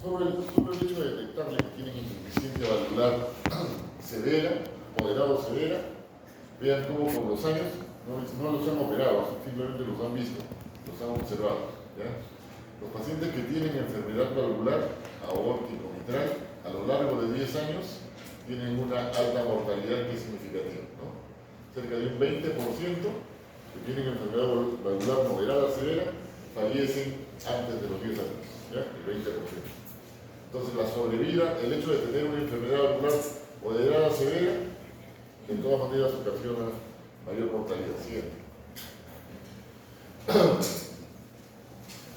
Solo el hecho de detectarle que tienen insuficiencia valvular severa, moderado severa, vean cómo con los años no los han operado, simplemente los han visto, los han observado. ¿Ya? Los pacientes que tienen enfermedad valvular aórtico mitral a lo largo de 10 años tienen una alta mortalidad que es significativa, ¿no? Cerca de un 20% que tienen enfermedad valvular moderada severa fallecen antes de los 10 años, ¿ya? El 20%. Entonces la sobrevida, el hecho de tener una enfermedad valvular moderada severa, de todas maneras ocasiona mayor mortalidad. Siguiente.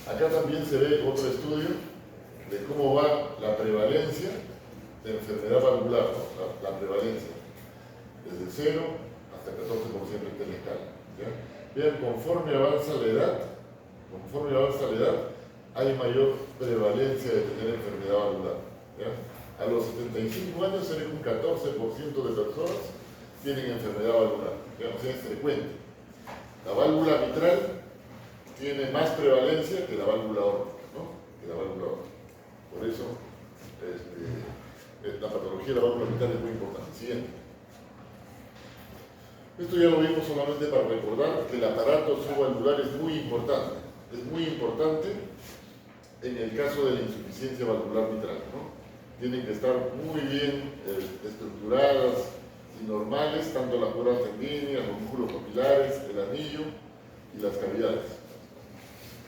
Acá también se ve otro estudio de cómo va la prevalencia de enfermedad valvular, ¿no? La prevalencia, desde 0 hasta 14% en la escala. ¿Ya? Vean, conforme avanza la edad, hay mayor prevalencia de tener enfermedad valvular. ¿Ya? A los 75 años, cerca de un 14% de personas tienen enfermedad valvular. ¿Ya? O sea, es frecuente. La válvula mitral tiene más prevalencia que la válvula aórtica, ¿no? Que la válvula aórtica. Por eso, la patología de la válvula mitral es muy importante. Siguiente. Esto ya lo vimos solamente para recordar que el aparato subvalvular es muy importante. Es muy importante en el caso de la insuficiencia valvular mitral, ¿no? Tienen que estar muy bien estructuradas y normales, tanto las cuerdas sanguíneas, los músculos capilares, el anillo y las cavidades.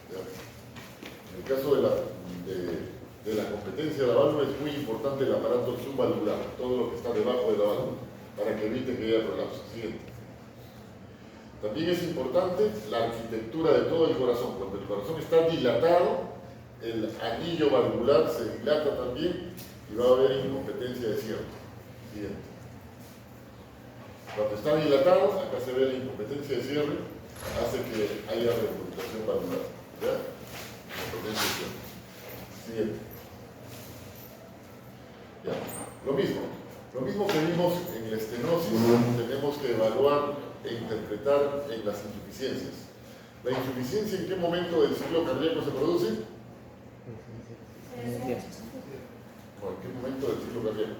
¿Ya? En el caso de la competencia de la válvula es muy importante el aparato subvalvular, todo lo que está debajo de la válvula, para que evite que haya prolapso. Siguiente. También es importante la arquitectura de todo el corazón. Cuando el corazón está dilatado, el anillo valvular se dilata también y va a haber incompetencia de cierre. Siguiente. Cuando está dilatado, acá se ve la incompetencia de cierre, hace que haya revolución valvular. ¿Ya? Incompetencia de cierre. Siguiente. Ya. Lo mismo que vimos en la estenosis, tenemos que evaluar e interpretar en las insuficiencias. ¿La insuficiencia en qué momento del ciclo cardíaco se produce? ¿O en qué momento del ciclo cardíaco?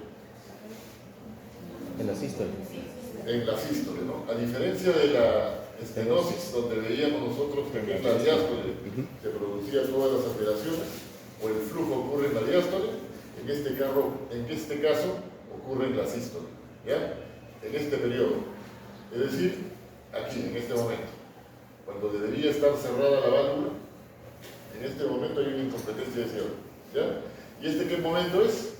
En la sístole. En la sístole, ¿no? A diferencia de la estenosis, donde veíamos nosotros que en la diástole se producían todas las alteraciones, o el flujo ocurre en la diástole, en este caso ocurre en la sístole, ¿ya? En este periodo. Es decir, aquí, en este momento, cuando debería estar cerrada la válvula, en este momento hay una incompetencia de cierre, ¿ya? ¿Y este qué momento es?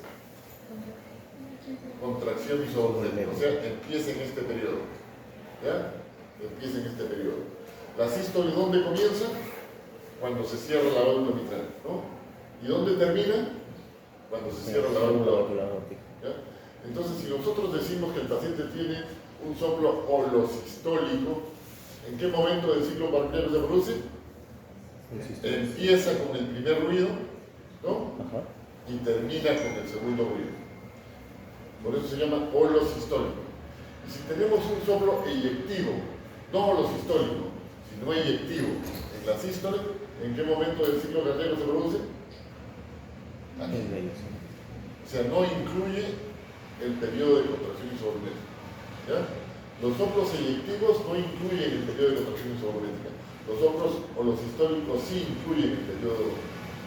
Contracción isovolvética, o sea, empieza en este periodo, ¿ya? Empieza en este periodo. La sístole, ¿dónde comienza? Cuando se cierra la válvula mitral, ¿no? ¿Y dónde termina? Cuando se cierra la válvula aórtica. ¿Ya? Entonces, si nosotros decimos que el paciente tiene un soplo holosistólico, ¿en qué momento del ciclo cardíaco se produce? Empieza con el primer ruido, ¿no? Y termina con el segundo ruido. Por eso se llama holosistólico. Y si tenemos un soplo eyectivo, no holosistólico, sino eyectivo, en la sístole, ¿en qué momento del ciclo cardíaco se produce? Aquí. O sea, no incluye el periodo de contracción isovolvética. ¿Ya? Los soplos eyectivos no incluyen el periodo de contracción isovolvética. Los soplos holosistólicos sí incluyen el periodo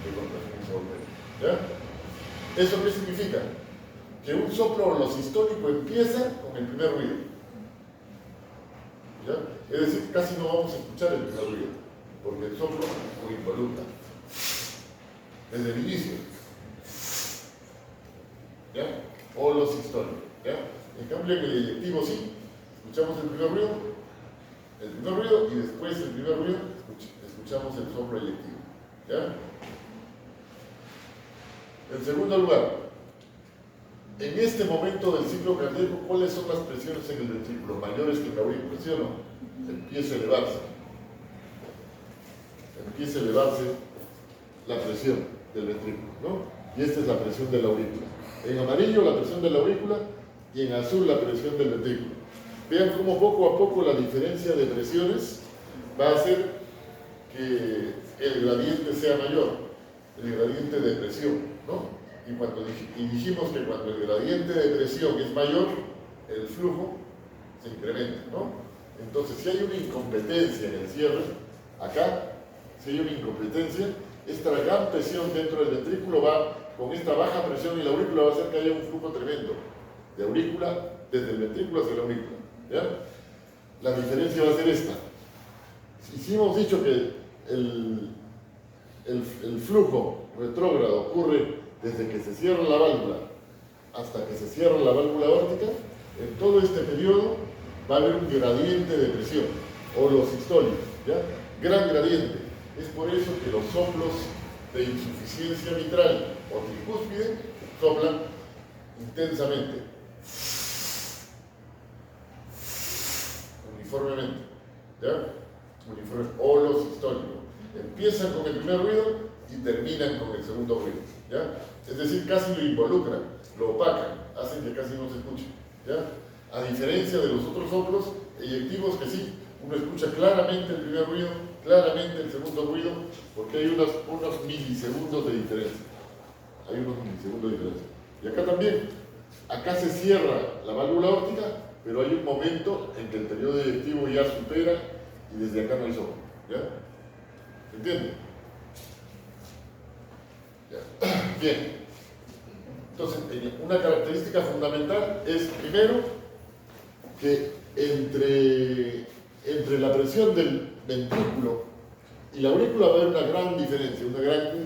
de contracción isovolvética. ¿Ya? ¿Eso qué significa? Que un soplo holosistólico empieza con el primer ruido. ¿Ya? Es decir, casi no vamos a escuchar el primer ruido, porque el soplo lo involucra desde el inicio. ¿Ya? Holosistólico. ¿Ya? En cambio, en el eyectivo sí, escuchamos el primer ruido y después del primer ruido escuchamos el soplo eyectivo. ¿Ya? En segundo lugar, en este momento del ciclo cardíaco, ¿cuáles son las presiones en el ventrículo? ¿Mayores que el aurículo? ¿Sí o no? Empieza a elevarse. Empieza a elevarse la presión del ventrículo, ¿no? Y esta es la presión de la aurícula. En amarillo la presión de la aurícula y en azul la presión del ventrículo. Vean cómo poco a poco la diferencia de presiones va a hacer que el gradiente sea mayor. el gradiente de presión, ¿no? Y dijimos que cuando el gradiente de presión es mayor, el flujo se incrementa, ¿no? Entonces, si hay una incompetencia en el cierre, acá, si hay una incompetencia, esta gran presión dentro del ventrículo va con esta baja presión y la aurícula va a hacer que haya un flujo tremendo de aurícula desde el ventrículo hacia la aurícula, ¿ya? La diferencia va a ser esta. Si hemos dicho que el flujo retrógrado ocurre desde que se cierra la válvula hasta que se cierra la válvula aórtica, en todo este periodo va a haber un gradiente de presión, o los sistólicos, ¿ya? Gran gradiente. Es por eso que los soplos de insuficiencia mitral o tricúspide soplan intensamente, uniformemente, ¿ya? O los sistólicos. Empiezan con el primer ruido y terminan con el segundo ruido, ¿ya? Es decir, casi lo involucran, lo opacan, hacen que casi no se escuche, ¿ya? A diferencia de los otros soplos eyectivos que sí, uno escucha claramente el primer ruido, claramente el segundo ruido, porque hay unos milisegundos de diferencia. Hay unos milisegundos de diferencia. Y acá también, acá se cierra la válvula aórtica, pero hay un momento en que el periodo eyectivo ya supera y desde acá no hay soplo, ¿ya? ¿Se entiende? Ya. Bien. Entonces, una característica fundamental es, primero, que entre la presión del ventrículo y la aurícula va a haber una gran diferencia, un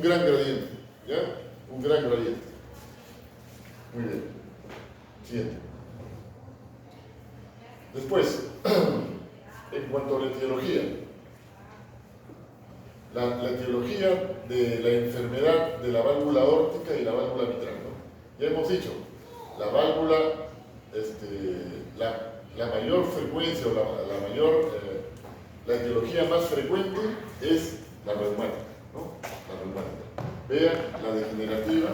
gran gradiente, ¿ya? Un gran gradiente. Muy bien. Siguiente. Después, en cuanto a la etiología, la etiología de la enfermedad de la válvula aórtica y la válvula mitral, ¿no? Ya hemos dicho, la válvula, la mayor frecuencia o la etiología más frecuente es la reumática, ¿no? La reumática. Vean, la degenerativa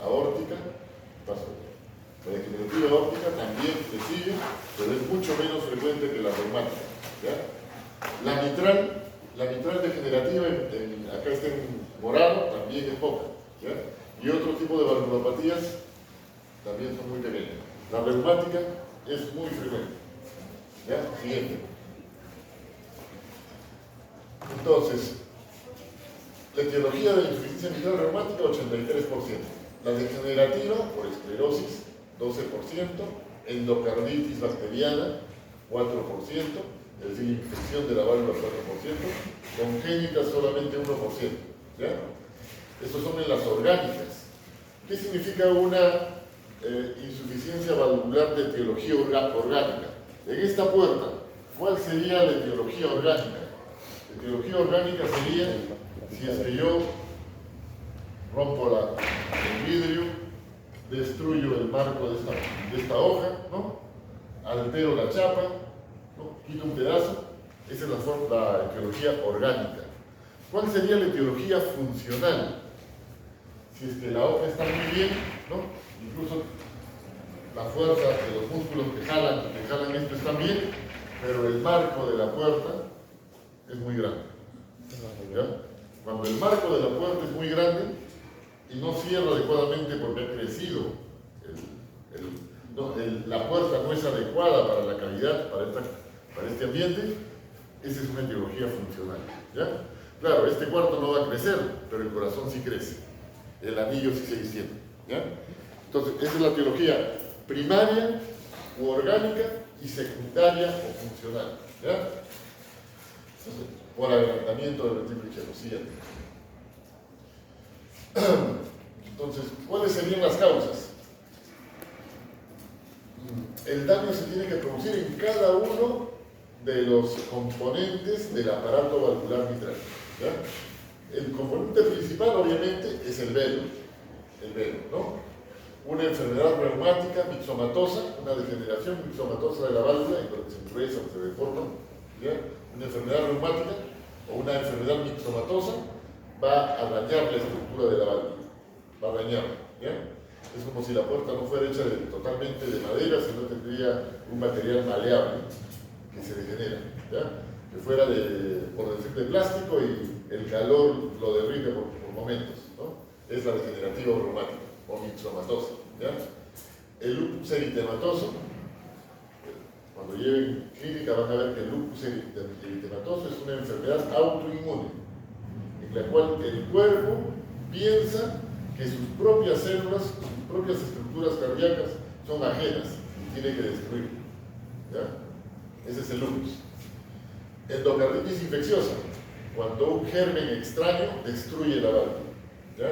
aórtica, la degenerativa aórtica también se sigue, pero es mucho menos frecuente que la reumática, ¿ya? La mitral degenerativa, acá está en morado, también es poca, ¿ya? Y otro tipo de valvulopatías también son muy pequeñas. La reumática es muy frecuente, ¿ya? Siguiente. Entonces, la etiología de la insuficiencia mitral reumática, 83%. La degenerativa, por esclerosis, 12%. Endocarditis bacteriana, 4%. Es decir, infección de la válvula, 4%. Congénita, solamente 1%. ¿Ya? Estos son en las orgánicas. ¿Qué significa una insuficiencia valvular de etiología orgánica? En esta puerta, ¿cuál sería la etiología orgánica? La etiología orgánica sería, si es que yo rompo el vidrio, destruyo el marco de esta hoja, ¿no? Altero la chapa, ¿no? Quito un pedazo, esa es la etiología orgánica. ¿Cuál sería la etiología funcional? Si es que la hoja está muy bien, ¿no? Incluso la fuerza de los músculos que jalan esto están bien, pero el marco de la puerta es muy grande, ¿ya? Cuando el marco de la puerta es muy grande y no cierra adecuadamente porque ha crecido, la puerta no es adecuada para la cavidad, para este ambiente, esa es una etiología funcional, ¿ya? Claro, este cuarto no va a crecer, pero el corazón sí crece, el anillo sí sigue siendo, ¿ya? Entonces, esa es la etiología primaria u orgánica y secundaria o funcional, ¿ya? Entonces, por agrandamiento del ventrículo izquierdo, siguiente. Entonces, ¿cuáles serían las causas? El daño se tiene que producir en cada uno de los componentes del aparato valvular mitral, ¿ya? El componente principal, obviamente, es el velo, ¿no? Una enfermedad reumática mixomatosa, una degeneración mixomatosa de la válvula, en donde se endurece o se deforma, ¿ya? Una enfermedad reumática o una enfermedad mixomatosa va a dañar la estructura de la válvula, va a dañarla, ¿ya? Es como si la puerta no fuera hecha totalmente de madera, sino tendría un material maleable que se degenera, ¿ya? Que fuera por decir, de plástico y el calor lo derrite por momentos, ¿no? Es la degenerativa reumática o mixomatosa, ¿ya? El lupus eritematoso, cuando lleven clínica van a ver que el lupus eritematoso es una enfermedad autoinmune, en la cual el cuerpo piensa que sus propias células, sus propias estructuras cardíacas son ajenas y tiene que destruir, ¿ya? Ese es el lupus. Endocarditis infecciosa, cuando un germen extraño destruye la válvula, ¿ya?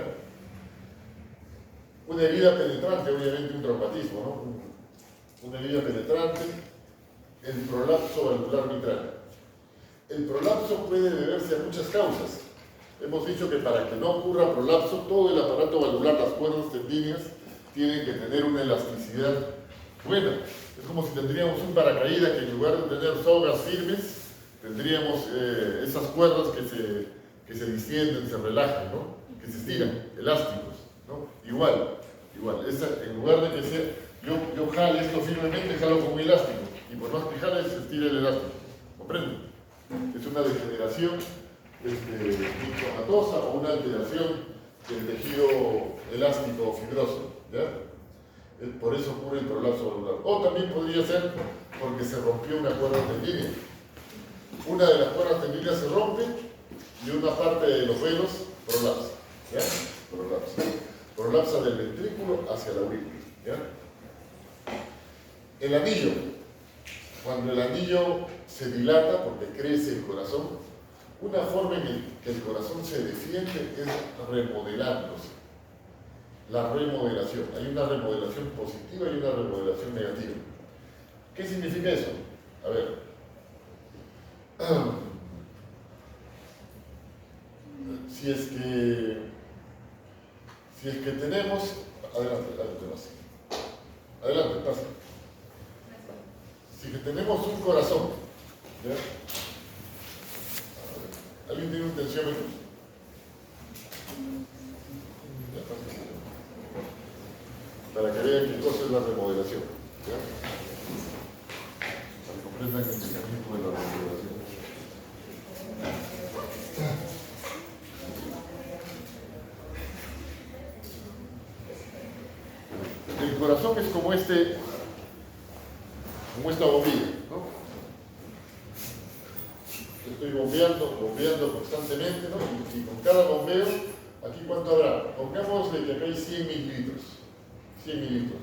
Una herida penetrante, obviamente un traumatismo, ¿no? Una herida penetrante, el prolapso valvular mitral. El prolapso puede deberse a muchas causas. Hemos dicho que para que no ocurra prolapso, todo el aparato valvular, las cuerdas tendíneas, tienen que tener una elasticidad buena. Es como si tendríamos un paracaídas que en lugar de tener sogas firmes, tendríamos esas cuerdas que se distienden, se relajan, ¿no? Que se estiran, elásticos, ¿no? Igual, en lugar de que sea, yo jale esto firmemente, jalo como elástico, y por más que jale, se estira el elástico, ¿comprenden? Es una degeneración mixomatosa o una alteración del tejido elástico o fibroso, ¿ya? Por eso ocurre el prolapso valvular. O también podría ser porque se rompió una cuerda tendínea. Una de las cuerdas tendíneas se rompe y una parte de los velos prolapsa, ¿ya? Prolapsa del ventrículo hacia la aurícula, ¿ya? El anillo. Cuando el anillo se dilata porque crece el corazón, una forma en que el corazón se defiende es remodelándose. La remodelación. Hay una remodelación positiva y una remodelación negativa. ¿Qué significa eso? A ver. Si es que tenemos... Adelante, pasa. Si que tenemos un corazón, ¿ya? ¿Alguien tiene un tensiómetro? Para que vean qué cosa es la remodelación, ¿ya? Para que comprendan el mecanismo de la remodelación. El corazón es como esta bombilla, ¿no? Estoy bombeando constantemente, ¿no? Y con cada bombeo, aquí cuánto habrá. Pongámosle que acá hay 100 mililitros. 100 mililitros.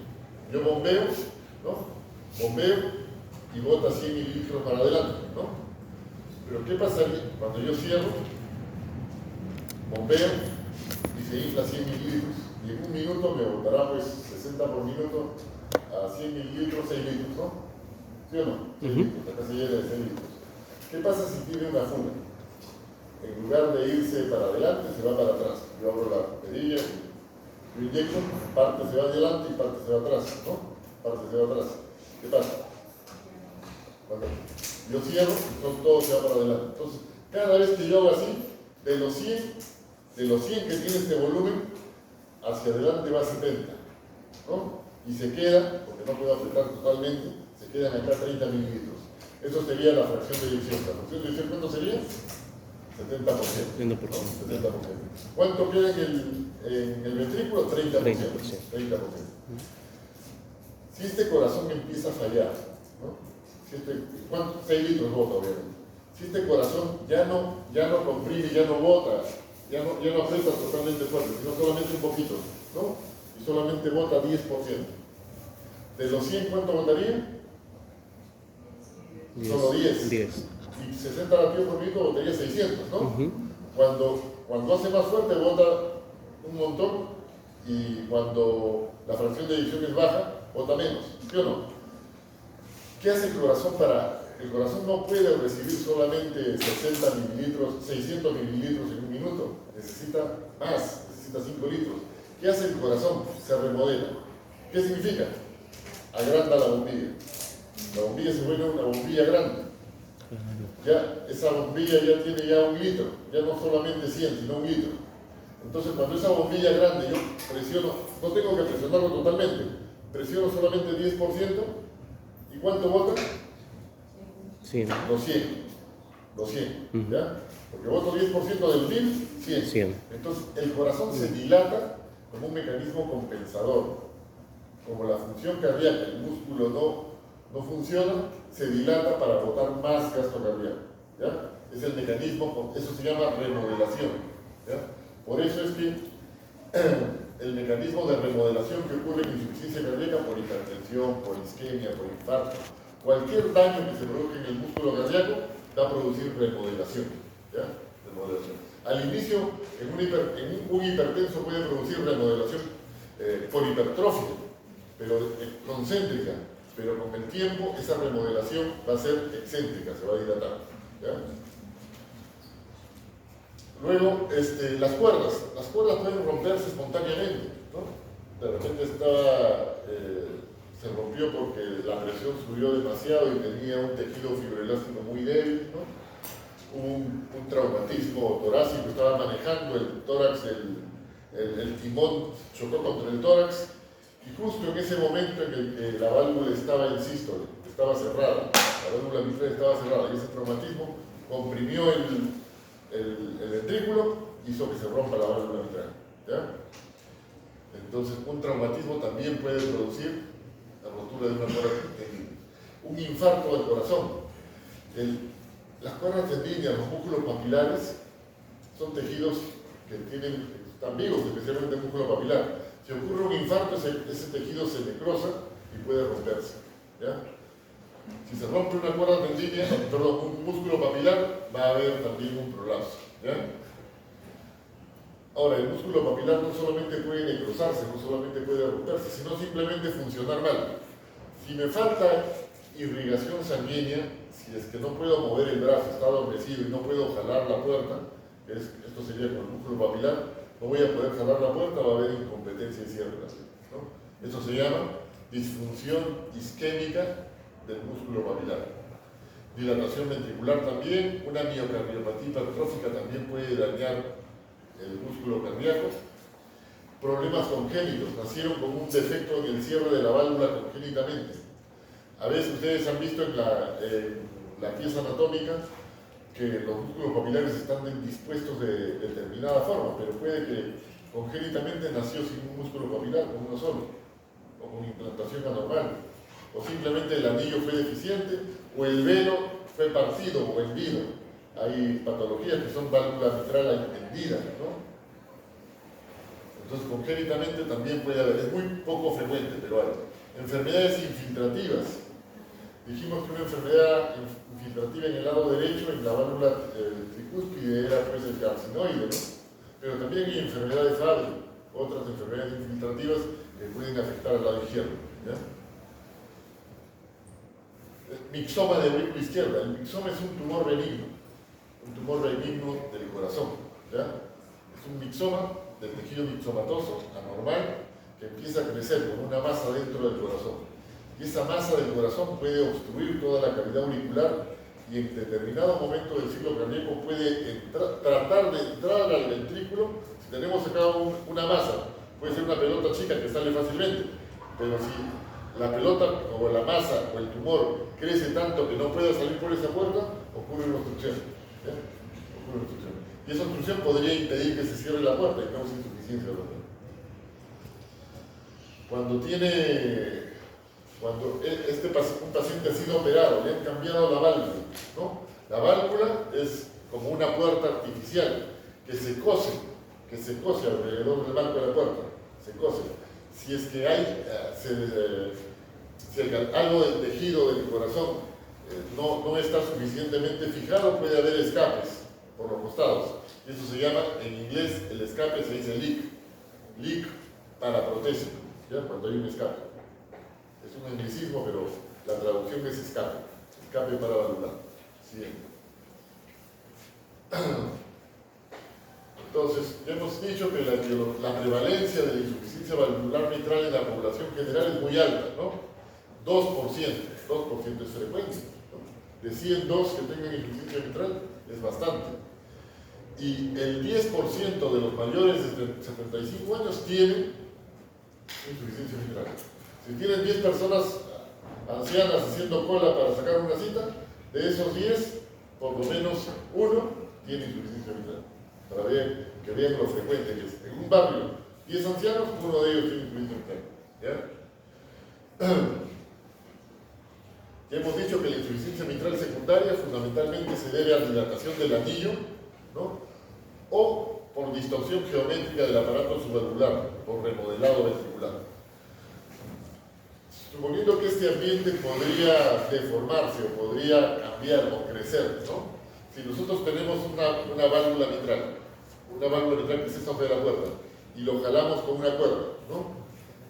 Yo bombeo, ¿no? Bombeo y bota 100 mililitros para adelante, ¿no? Pero ¿qué pasaría cuando yo cierro? Bombeo y se infla 100 mililitros. Y en un minuto me botará pues 60 por minuto a 100 mililitros, 6 litros, ¿no? ¿Sí o no? 6 litros, acá se llega de 6 litros. ¿Qué pasa si tiene una fuga? En lugar de irse para adelante, se va para atrás. Yo abro la perilla y lo inyecto, parte se va adelante y parte se va atrás, ¿no? Parte se va atrás. ¿Qué pasa? Cuando yo cierro, entonces todo se va para adelante. Entonces, cada vez que yo hago así, de los 100 que tiene este volumen, hacia adelante va 70, ¿no? Y se queda, porque no puedo apretar totalmente, se quedan acá 30 mililitros. Eso sería la fracción de eyección. ¿La fracción de eyección cuánto sería? 70%. 70%. ¿No? 70%. ¿Cuánto queda en el ventrículo? 30%. 30%. Si este corazón empieza a fallar, ¿no? Si 6 litros bota, obviamente. Si este corazón ya no comprime, ya no bota, ya no aprieta totalmente fuerte, sino solamente un poquito, ¿no? Y solamente bota 10%. De los 100, ¿cuánto botaría? Solo 10. Y 60 latidos por minuto botaría 600, ¿no? Cuando hace más fuerte bota un montón y cuando la fracción de eyección es baja, bota menos, ¿sí o no? ¿Qué hace el corazón El corazón no puede recibir solamente 60 mililitros, 600 mililitros en un minuto, necesita más, necesita 5 litros. ¿Qué hace el corazón? Se remodela. ¿Qué significa? Agranda la bombilla. La bombilla se vuelve una bombilla grande. Ya, esa bombilla ya tiene ya 1 litro, ya no solamente 100, sino 1 litro. Entonces, cuando esa bombilla grande yo presiono, no tengo que presionarlo totalmente, presiono solamente 10%, ¿y cuánto bota? 100. Los 100, ¿ya? Porque voto 10% del 1000, 100. Entonces, el corazón se dilata como un mecanismo compensador. Como la función cardíaca, el músculo no funciona, se dilata para botar más gasto cardíaco. ¿Ya? Es el mecanismo, eso se llama remodelación. ¿Ya? Por eso es que el mecanismo de remodelación que ocurre en insuficiencia cardíaca por hipertensión, por isquemia, por infarto, cualquier daño que se produzca en el músculo cardíaco va a producir remodelación. ¿Ya? Remodelación. Al inicio, un hipertenso puede producir remodelación por hipertrofia, pero concéntrica, pero con el tiempo esa remodelación va a ser excéntrica, se va a dilatar. ¿Ya? Luego, las cuerdas pueden romperse espontáneamente, ¿no? De repente se rompió porque la presión subió demasiado y tenía un tejido fibroelástico muy débil, ¿no? Un traumatismo torácico, estaba manejando el tórax, el timón chocó contra el tórax, y justo en ese momento en el que la válvula estaba en sístole, estaba cerrada, la válvula mitral estaba cerrada, y ese traumatismo comprimió el ventrículo, hizo que se rompa la válvula mitral. ¿Ya? Entonces, un traumatismo también puede producir la rotura de una cuerda tendinea. Un infarto del corazón. Las cuerdas tendíneas, los músculos papilares, son tejidos que están vivos, especialmente el músculo papilar. Si ocurre un infarto, ese tejido se necrosa y puede romperse. ¿Ya? Si se rompe una cuerda tendínea, un músculo papilar, va a haber también un prolapso. ¿Ya? Ahora, el músculo papilar no solamente puede necrosarse, no solamente puede romperse, sino simplemente funcionar mal. Si me falta irrigación sanguínea, si es que no puedo mover el brazo, está adormecido y no puedo jalar la puerta, esto sería con el músculo papilar, no voy a poder jalar la puerta, va a haber incompetencia y cierre, ¿no? Eso se llama disfunción isquémica del músculo papilar. Dilatación ventricular también, una miocardiopatía hipertrófica también puede dañar el músculo cardíaco. Problemas congénitos, nacieron con un defecto en el cierre de la válvula congénitamente. A veces ustedes han visto en la pieza anatómica que los músculos papilares están dispuestos de determinada forma, pero puede que congénitamente nació sin un músculo papilar, con uno solo, o con implantación anormal, o simplemente el anillo fue deficiente, o el velo fue partido o hendido. Hay patologías que son válvula mitral hendida, ¿no? Entonces, congénitamente también puede haber, es muy poco frecuente, pero hay. Enfermedades infiltrativas. Dijimos que una enfermedad infiltrativa en el lado derecho, en la válvula tricúspide, era pues el carcinoide, ¿no? Pero también hay enfermedades Fabry, otras enfermedades infiltrativas que pueden afectar al lado izquierdo. ¿Ya? Mixoma de aurícula izquierda. El mixoma es un tumor benigno del corazón. ¿Ya? Es un mixoma del tejido mixomatoso anormal que empieza a crecer con una masa dentro del corazón. Y esa masa del corazón puede obstruir toda la cavidad auricular y en determinado momento del ciclo cardíaco puede tratar de entrar al ventrículo. Si tenemos acá una masa, puede ser una pelota chica que sale fácilmente, pero si la pelota o la masa o el tumor crece tanto que no pueda salir por esa puerta, ocurre una obstrucción. ¿Ya? Ocurre una obstrucción. Y esa obstrucción podría impedir que se cierre la puerta y cause insuficiencia renal. Cuando un paciente ha sido operado, le han cambiado la válvula, ¿no? La válvula es como una puerta artificial que se cose alrededor del marco de la puerta, se cose. Si es que hay algo del tejido del corazón no está suficientemente fijado, puede haber escapes por los costados. Y eso se llama, en inglés, el escape se dice leak paraprotésico, ¿ya? Cuando hay un escape. Es un anglicismo, pero la traducción es escape paravalvular. Siguiente. Entonces, ya hemos dicho que la prevalencia de la insuficiencia valvular mitral en la población general es muy alta, ¿no? 2% es frecuente, ¿no? De 100, 2 que tengan insuficiencia mitral es bastante. Y el 10% de los mayores de 75 años tienen insuficiencia mitral. Si tienen 10 personas ancianas haciendo cola para sacar una cita, de esos 10, por lo menos uno tiene insuficiencia mitral. Para que vean lo frecuente que es. En un barrio, 10 ancianos, uno de ellos tiene insuficiencia mitral. ¿Ya? Ya hemos dicho que la insuficiencia mitral secundaria fundamentalmente se debe a dilatación del anillo, ¿no? O por distorsión geométrica del aparato subvalvular, por remodelado ventricular. Suponiendo que este ambiente podría deformarse o podría cambiar o crecer, ¿no? Si nosotros tenemos una válvula mitral que es esta de la cuerda, y lo jalamos con una cuerda, ¿no?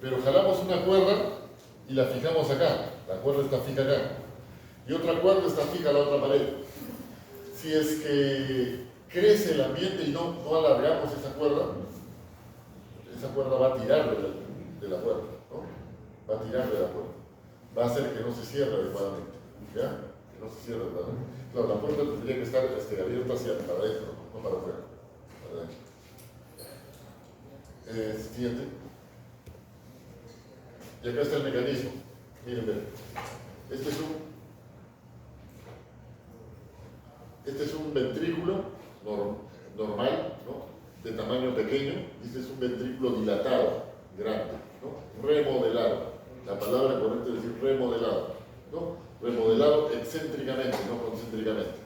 Pero jalamos una cuerda y la fijamos acá, la cuerda está fija acá, y otra cuerda está fija a la otra pared. Si es que crece el ambiente y no alargamos esa cuerda va a tirar de la cuerda, ¿no? Va a tirar de la cuerda. Va a hacer que no se cierre adecuadamente, ¿ya? Que no se cierre adecuadamente. Claro, la puerta tendría que estar abierta para adentro, no para afuera. Para adentro. Siguiente. Y acá está el mecanismo. Miren, ven. Este es un ventrículo normal, ¿no? De tamaño pequeño. Este es un ventrículo dilatado, grande, ¿no? Remodelado. La palabra correcta es decir remodelado, ¿no? Remodelado excéntricamente, no concéntricamente.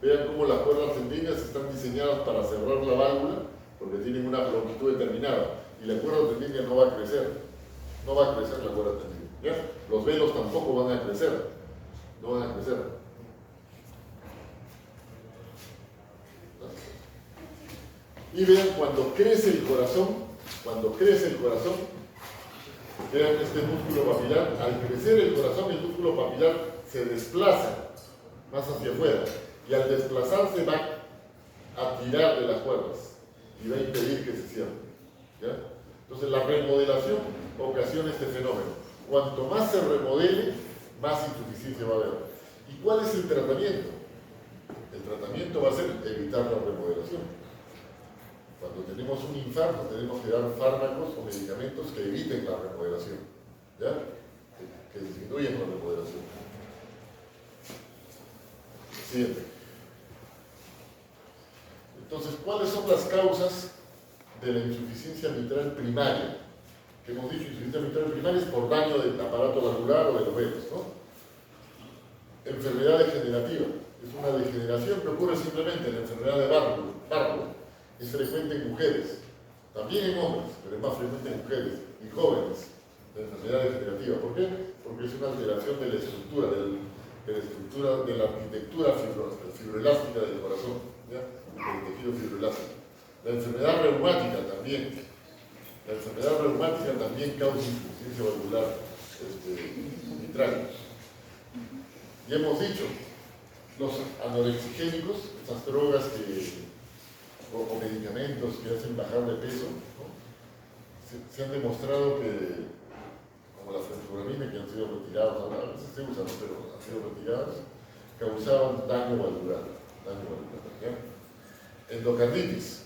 Vean cómo las cuerdas tendinias están diseñadas para cerrar la válvula, porque tienen una longitud determinada, y la cuerda tendinea no va a crecer. No va a crecer la cuerda tendinea, ¿ya? Los velos tampoco van a crecer, no van a crecer. Y vean cuando crece el corazón, vean este músculo papilar, al crecer el corazón, el músculo papilar se desplaza más hacia afuera, y al desplazarse va a tirar de las cuerdas y va a impedir que se cierren, ¿ya? Entonces la remodelación ocasiona este fenómeno. Cuanto más se remodele, más insuficiencia va a haber. ¿Y cuál es el tratamiento? El tratamiento va a ser evitar la remodelación. Cuando tenemos un infarto, tenemos que dar fármacos o medicamentos que eviten la remodelación, ¿ya? Que disminuyen la remodelación. Siguiente. Entonces, ¿cuáles son las causas de la insuficiencia mitral primaria? Que hemos dicho, insuficiencia mitral primaria es por daño del aparato valvular o de los velos, ¿no? Enfermedad degenerativa. Es una degeneración que ocurre simplemente en la enfermedad de Barlow. Es frecuente en mujeres, también en hombres, pero es más frecuente en mujeres y jóvenes, la enfermedad degenerativa. ¿Por qué? Porque es una alteración de la estructura, de la arquitectura fibroelástica del corazón, ¿ya? Del tejido fibroelástico. La enfermedad reumática también. La enfermedad reumática también causa insuficiencia valvular mitral. Ya hemos dicho, los anorexigénicos, esas drogas o medicamentos que hacen bajar de peso, ¿no? Se han demostrado que, como la fenfluramina, que han sido retirados, a veces se usan, pero han sido retirados, causaban daño valvular, ¿ya? Endocarditis,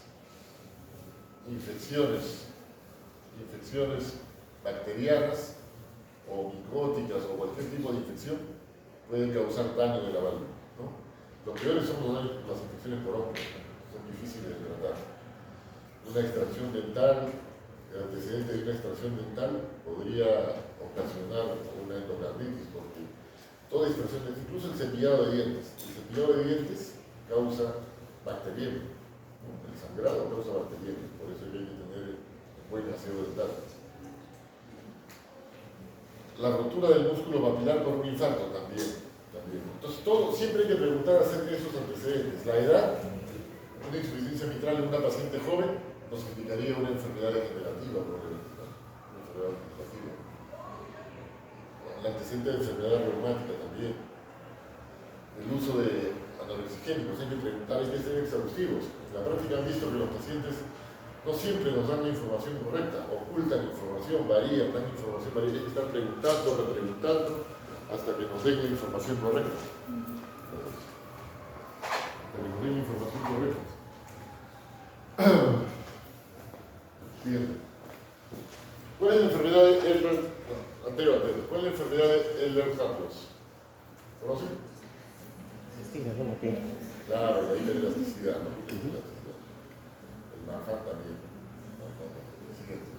infecciones bacterianas o micóticas o cualquier tipo de infección pueden causar daño de la válvula, ¿no? Lo peores son las infecciones por hongos, son difíciles de tratar. Una extracción dental, el antecedente de una extracción dental podría ocasionar una endocarditis, porque toda extracción, incluso el cepillado de dientes causa bacteriemia, ¿no? El sangrado causa bacteriemia, por eso hay que tener buen aseo dental. La rotura del músculo papilar por un infarto también. Entonces, siempre hay que preguntar acerca de esos antecedentes. La edad, una insuficiencia mitral en una paciente joven nos indicaría una enfermedad degenerativa, El antecedente de enfermedad reumática también. El uso de anorexigénicos, hay que preguntar, hay que ser exhaustivos. En la práctica han visto que los pacientes no siempre nos dan la información correcta, ocultan información, varían, dan información varía, hay que estar preguntando, repreguntando, hasta que nos den la información correcta. Hasta que nos den la información correcta. Bien. ¿Cuál es la enfermedad de Ehlers? Anterior. ¿Cuál es la enfermedad de Ehlers-Danlos? ¿Conocen? Sí, no, Claro, la hiperelasticidad, ¿no? El Manhattan también. Siguiente.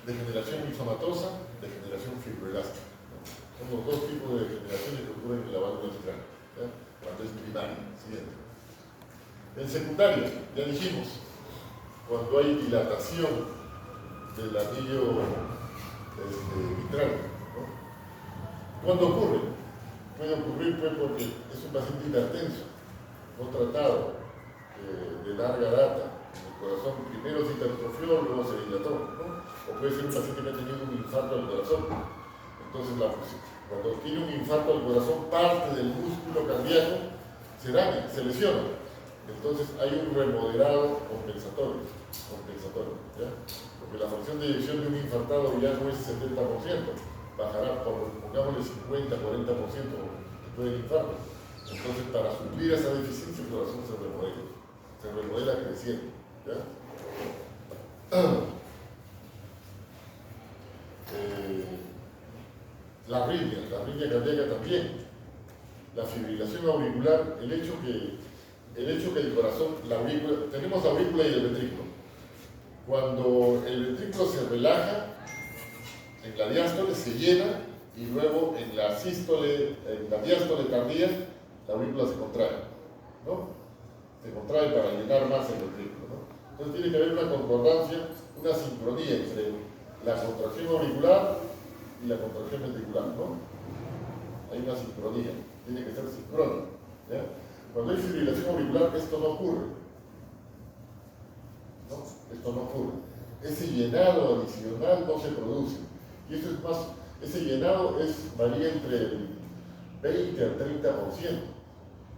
Degeneración linfomatosa, degeneración fibroelástica, ¿no? Son los dos tipos de degeneraciones que ocurren en la válvula mitral, ¿ya? Cuando es primaria. Siguiente. En secundaria, ya dijimos, cuando hay dilatación del anillo mitral, ¿no? ¿Cuándo ocurre? Puede ocurrir pues, porque es un paciente hipertenso, no tratado, de larga data. El corazón primero se hipertrofió, luego se dilató, ¿no? O puede ser un paciente que ha tenido un infarto al corazón. Entonces, cuando tiene un infarto al corazón, parte del músculo cardíaco se daña, se lesiona. Entonces hay un remodelado compensatorio, ¿ya? Porque la fracción de eyección de un infartado ya no es 70%, bajará por, pongámosle 50-40% después del infarto. Entonces, para suplir esa deficiencia, el corazón se remodela creciendo, ¿ya? La arritmia cardíaca también, la fibrilación auricular, el hecho que el corazón, tenemos la aurícula y el ventrículo. Cuando el ventrículo se relaja, en la diástole se llena y luego en la diástole tardía, la aurícula se contrae, ¿no? Se contrae para llenar más el ventrículo, ¿no? Entonces tiene que haber una concordancia, una sincronía entre la contracción auricular y la contracción ventricular, ¿no? Hay una sincronía, tiene que ser sincrónica, ¿ya? Cuando hay fibrilación auricular, esto no ocurre, ¿no? Esto no ocurre. Ese llenado adicional no se produce. Y eso es más, ese llenado varía entre el 20 al 30%.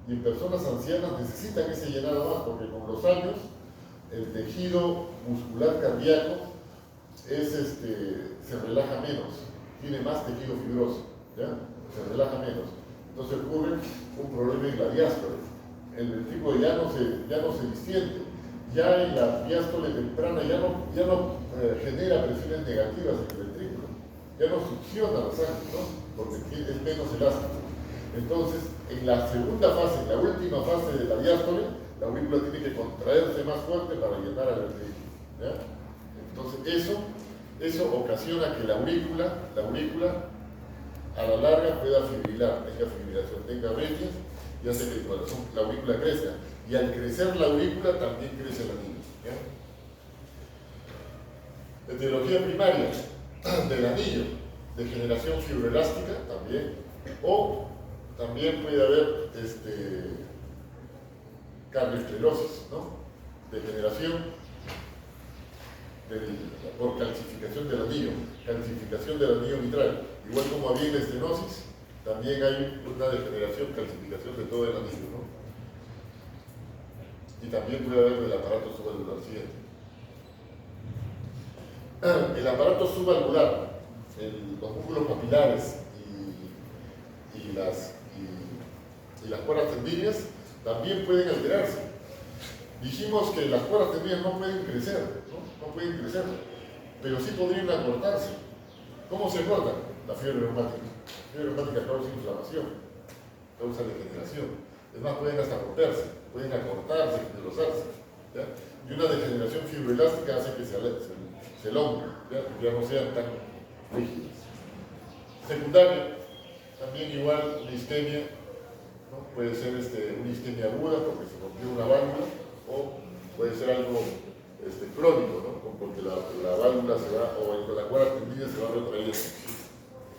Y en personas ancianas necesitan ese llenado más, porque con los años el tejido muscular cardíaco se relaja menos, tiene más tejido fibroso, ¿ya? Se relaja menos. Entonces ocurre un problema en la diástole. El ventrículo ya no se distiende. Ya en la diástole temprana ya no genera presiones negativas en el ventrículo. Ya no succiona la sangre, ¿no? Porque es menos elástico. Entonces, en la segunda fase, en la última fase de la diástole, la aurícula tiene que contraerse más fuerte para llenar al ventrículo, ¿ya? Entonces, eso ocasiona que la aurícula a la larga pueda fibrilar, tenga fibrilación, tenga arritmias y hace que el corazón, la aurícula crezca. Y al crecer la aurícula también crece el anillo, ¿ya? Etiología primaria del anillo, degeneración fibroelástica también, o también puede haber cardioesclerosis, ¿no? Degeneración por calcificación del anillo mitral. Igual como había en la estenosis, también hay una degeneración, calcificación de todo el anillo, ¿no? Y también puede haber del aparato subvalvular. Siguiente. El aparato subvalvular, los músculos papilares y las cuerdas tendinias también pueden alterarse. Dijimos que las cuerdas tendinias no pueden crecer, ¿no? No pueden crecer, pero sí podrían acortarse. ¿Cómo se acortan? La fiebre reumática. La fiebre reumática causa inflamación, causa degeneración. Es más, pueden hasta romperse, pueden acortarse, engrosarse, ¿ya? Y una degeneración fibroelástica hace que se elonguen, ya no sean tan rígidas. Secundaria, también igual una isquemia, ¿no? Puede ser una isquemia aguda porque se rompió una válvula, o puede ser algo crónico, ¿no? Porque la válvula se va, o la cuerda tendida se va retrayendo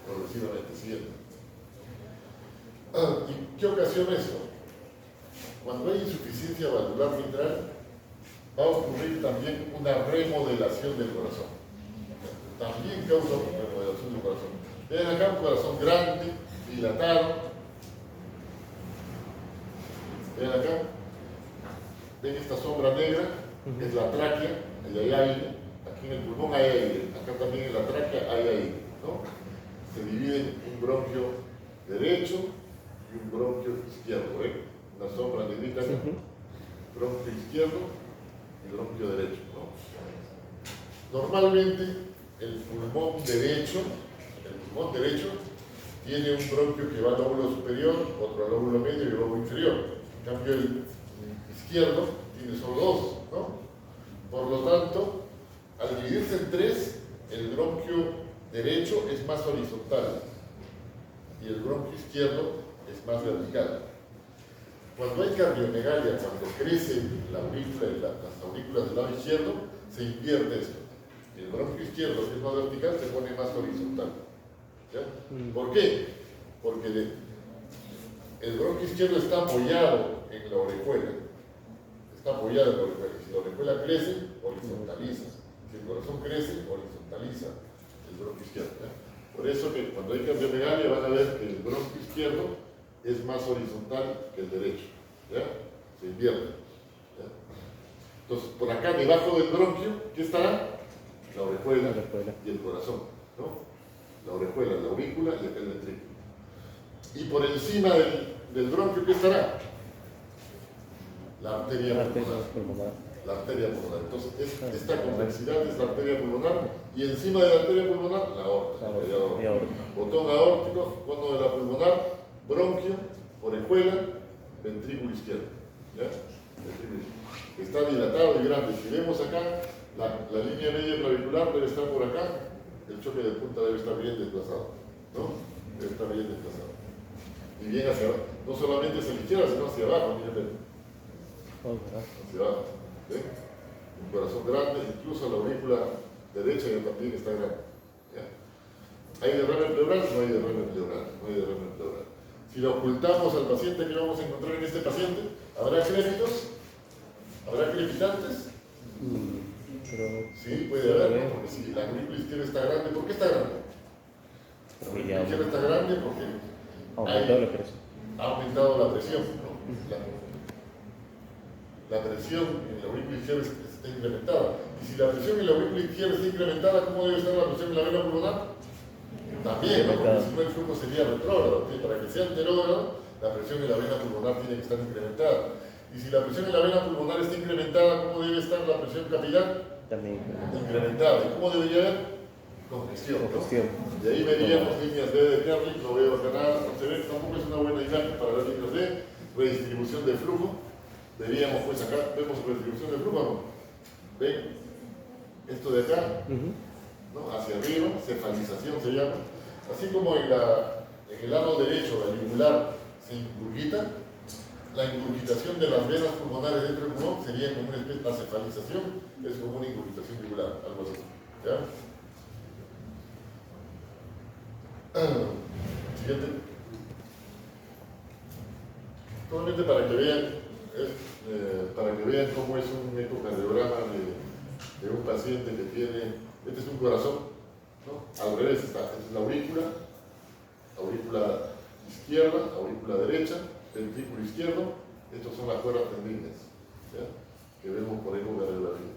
progresivamente. Siguiente. ¿Y qué ocasiona esto? Cuando hay insuficiencia valvular mitral, va a ocurrir también una remodelación del corazón. También causa una remodelación del corazón. Ven acá un corazón grande, dilatado. Ven acá. Ven esta sombra negra, que es la tráquea, ahí hay aire. Aquí en el pulmón hay aire. Acá también en la tráquea hay aire, ¿no? Se divide en un bronquio derecho y un bronquio izquierdo, ¿ven? Una sombra negrita acá. Bronquio izquierdo y bronquio derecho, ¿no? Normalmente el pulmón derecho El pulmón derecho tiene un bronquio que va al lóbulo superior, otro al lóbulo medio y el lóbulo inferior. En cambio, el izquierdo tiene solo dos, ¿no? Por lo tanto, al dividirse en tres, el bronquio derecho es más horizontal y el bronquio izquierdo es más vertical. Cuando hay cardiomegalia, cuando crece la aurícula y las aurículas del lado izquierdo, se invierte esto. El bronquio izquierdo, que es más vertical, se pone más horizontal. ¿Ya? ¿Por qué? Porque el bronquio izquierdo está apoyado en la orejuela. Está apoyado en la orejuela. Si la orejuela crece, horizontaliza. Si el corazón crece, horizontaliza el bronquio izquierdo. ¿Ya? Por eso que cuando hay cardiomegalia van a ver que el bronquio izquierdo es más horizontal que el derecho. ¿Ya? Se invierte. ¿Ya? Entonces, por acá debajo del bronquio, ¿qué estará? La orejuela y el corazón, ¿no? La orejuela, la aurícula y acá el ventrículo. Y por encima del bronquio, ¿qué estará? La arteria pulmonar. La arteria pulmonar. Entonces, esta convexidad es la arteria pulmonar y encima de la arteria pulmonar, la aorta. Botón aórtico, cono de la pulmonar, bronquio, orejuela, ventrículo izquierdo. ¿Ya? Ventrículo izquierdo. Está dilatado y grande. Si vemos acá, la línea media clavicular debe estar por acá, el choque de punta debe estar bien desplazado, ¿no? Debe estar bien desplazado. Y bien hacia abajo. No solamente hacia la izquierda, sino hacia abajo, miren. Hacia abajo. ¿Ven? Un corazón grande, incluso la aurícula derecha ya también está grande. ¿Ya? ¿Hay derrame pleural? No hay derrame pleural. No hay derrame pleural. Si lo ocultamos al paciente que vamos a encontrar en este paciente, ¿habrá crépitos? ¿Habrá crepitantes? Sí, puede haber, ¿no? Porque si la aurícula izquierda está grande, ¿por qué está grande? La izquierda está grande porque ha aumentado la presión, ¿no? La presión en la aurícula izquierda está incrementada. Y si la presión en la aurícula izquierda está incrementada, ¿cómo debe estar la presión en la vena pulmonar? También, ¿no? Porque si no el flujo sería retrógrado. Para que sea anterógrado, la presión en la vena pulmonar tiene que estar incrementada. Y si la presión en la vena pulmonar está incrementada, ¿cómo debe estar la presión capilar? También incrementada. ¿Y cómo debería haber? Congestión, ¿no? Y ahí veríamos líneas D de Kerlin, no veo acá nada, no se ve, tampoco es una buena imagen para ver líneas D, redistribución de flujo. Veríamos pues acá, vemos redistribución de flujo, ¿no? ¿Ven? Esto de acá, ¿no? Hacia arriba, cefalización se llama. Así como en el ano derecho, la yugular se ingurgita, la ingurgitación de las venas pulmonares dentro del pulmón sería como una especie de cefalización, es como una ingurgitación yugular, algo así. ¿Ya? Siguiente. Solamente para que vean cómo es un ecocardiograma de un paciente que tiene, este es un corazón, ¿no? Al revés esta es la aurícula izquierda, aurícula derecha, ventrículo izquierdo, estos son las cuerdas tendines, ¿ya? Que vemos por ecocardiografía.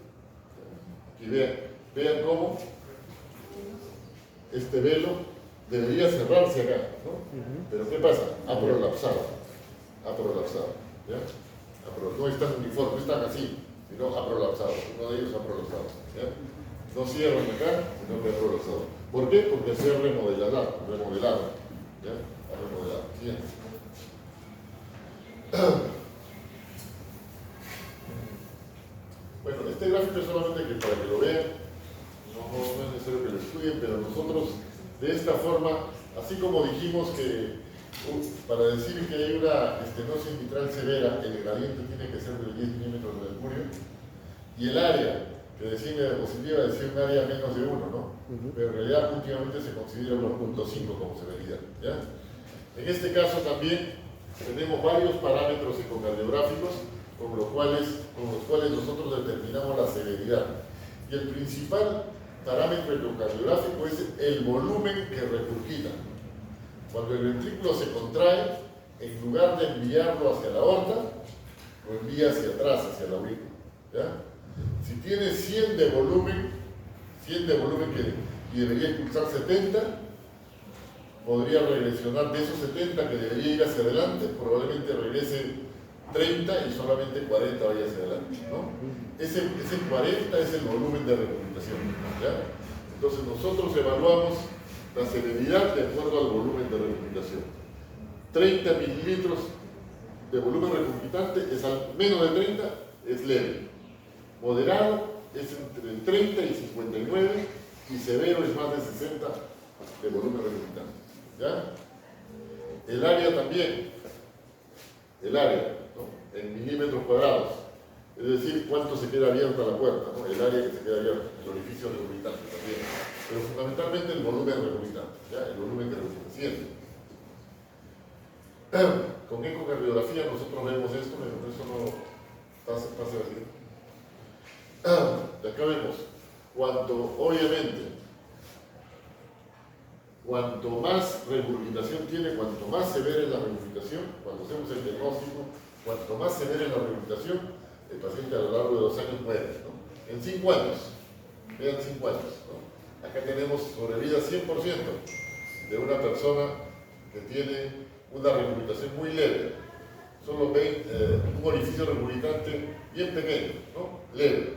Aquí vean cómo este velo debería cerrarse acá, ¿no? Pero ¿qué pasa? Ha prolapsado, ¿ya? No están uniformes, no están así, sino ha prolapsado, uno de ellos ha prolapsado, ¿ya? No cierran acá, sino que ha prolapsado. ¿Por qué? Porque se ha remodelado, ¿ya? Ha remodelado. Siguiente. Bueno, este gráfico es solamente para que lo vean, no es necesario que lo estudien, pero nosotros de esta forma, así como dijimos que para decir que hay una estenosis mitral severa, el gradiente tiene que ser de 10 milímetros de mercurio, y el área que decide positiva decía un área menos de 1, ¿no? Pero en realidad últimamente se considera 1.5 como severidad, ¿ya? En este caso también tenemos varios parámetros ecocardiográficos con los cuales nosotros determinamos la severidad. Y el principal parámetro ecocardiográfico es el volumen que regurgita. Cuando el ventrículo se contrae, en lugar de enviarlo hacia la aorta, lo envía hacia atrás, hacia la aurícula, ¿ya? Si tiene 100 de volumen y debería impulsar 70, podría regresionar de esos 70 que debería ir hacia adelante, probablemente regrese 30 y solamente 40 vaya hacia adelante, ¿no? Ese 40 es el volumen de regurgitación, ¿ya? Entonces nosotros evaluamos La severidad de acuerdo al volumen de regurgitación. 30 mililitros de volumen regurgitante es menos de 30, es leve. Moderado es entre 30 y 59 y severo es más de 60 de volumen regurgitante. ¿Ya? El área también, el área, ¿no? En milímetros cuadrados, es decir, cuánto se queda abierta la puerta, ¿no? El área que se queda abierta, el orificio regurgitante también, pero fundamentalmente el volumen regurgitante, ¿ya? El volumen que se siente. Con ecocardiografía nosotros vemos esto, pero eso no pasa así. De acá vemos, cuanto más regurgitación tiene, cuanto más severa es la regurgitación, cuando hacemos el diagnóstico, cuanto más severa es la regurgitación, el paciente a lo largo de 2 años muere, ¿no? En 5 años, vean 5 años, ¿no? Acá tenemos sobrevida 100% de una persona que tiene una regurgitación muy leve, solo ven un orificio regurgitante bien pequeño, ¿no? Leve,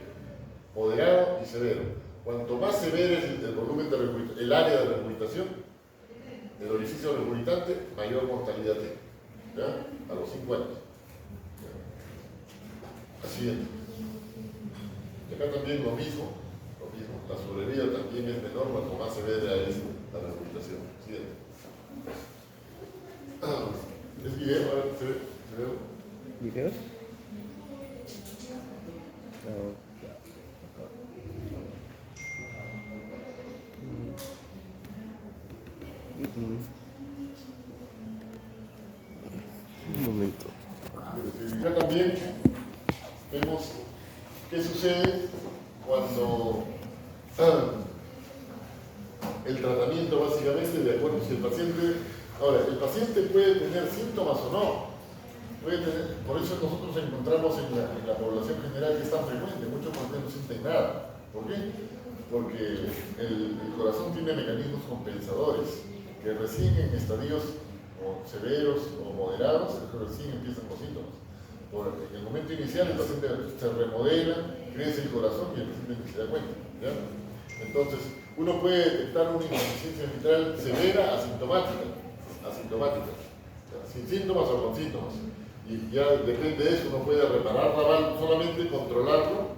moderado y severo. Cuanto más severo es el volumen de regurgitación, el área de regurgitación, el orificio regurgitante, mayor mortalidad tiene, ¿ya? A los 5 años. Así es. Y acá también lo mismo, la sobrevida también es menor cuanto más severa es la regurgitación. Siguiente. Es video, a ver, ¿se ve? ¿Videos? Un momento. Acá también vemos qué sucede cuando el tratamiento básicamente de acuerdo si el paciente. Ahora, el paciente puede tener síntomas o no. Por eso nosotros encontramos en la población general que es tan frecuente, muchos pacientes no sienten nada. ¿Por qué? Porque el corazón tiene mecanismos compensadores que recién en estadios severos o moderados, recién empiezan los síntomas. En el momento inicial el paciente se remodela, crece el corazón y el paciente ni se da cuenta, ¿ya? Entonces, uno puede detectar una insuficiencia mitral severa asintomática, ¿ya? Sin síntomas o con síntomas. Y ya depende de eso, uno puede reparar la válvula, solamente controlarlo,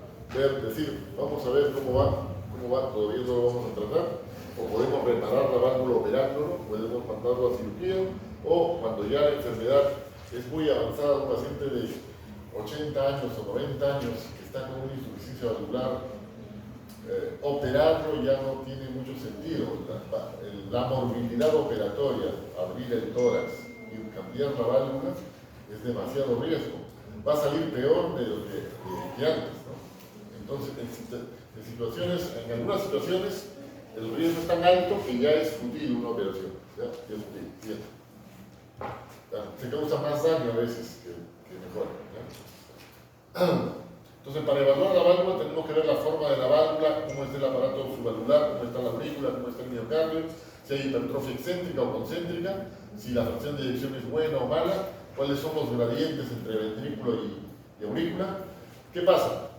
decir, vamos a ver cómo va, todavía no lo vamos a tratar, o podemos reparar la válvula operándolo, podemos mandarlo a cirugía, o cuando ya la enfermedad es muy avanzada, un paciente de 80 años o 90 años que está con una insuficiencia valvular, operarlo ya no tiene mucho sentido. La morbilidad operatoria, abrir el tórax y cambiar la válvula, es demasiado riesgo. Va a salir peor de lo que antes, ¿no? Entonces, en algunas situaciones, el riesgo es tan alto que ya es fútil una operación. ¿Ya? Es fútil. Se causa más daño a veces que mejor. ¿Ya? Entonces, para evaluar la válvula tenemos que ver la forma de la válvula, cómo está el aparato subvalvular, cómo está la aurícula, cómo está el miocardio, si hay hipertrofia excéntrica o concéntrica, si la fracción de eyección es buena o mala, cuáles son los gradientes entre ventrículo y aurícula. ¿Qué pasa?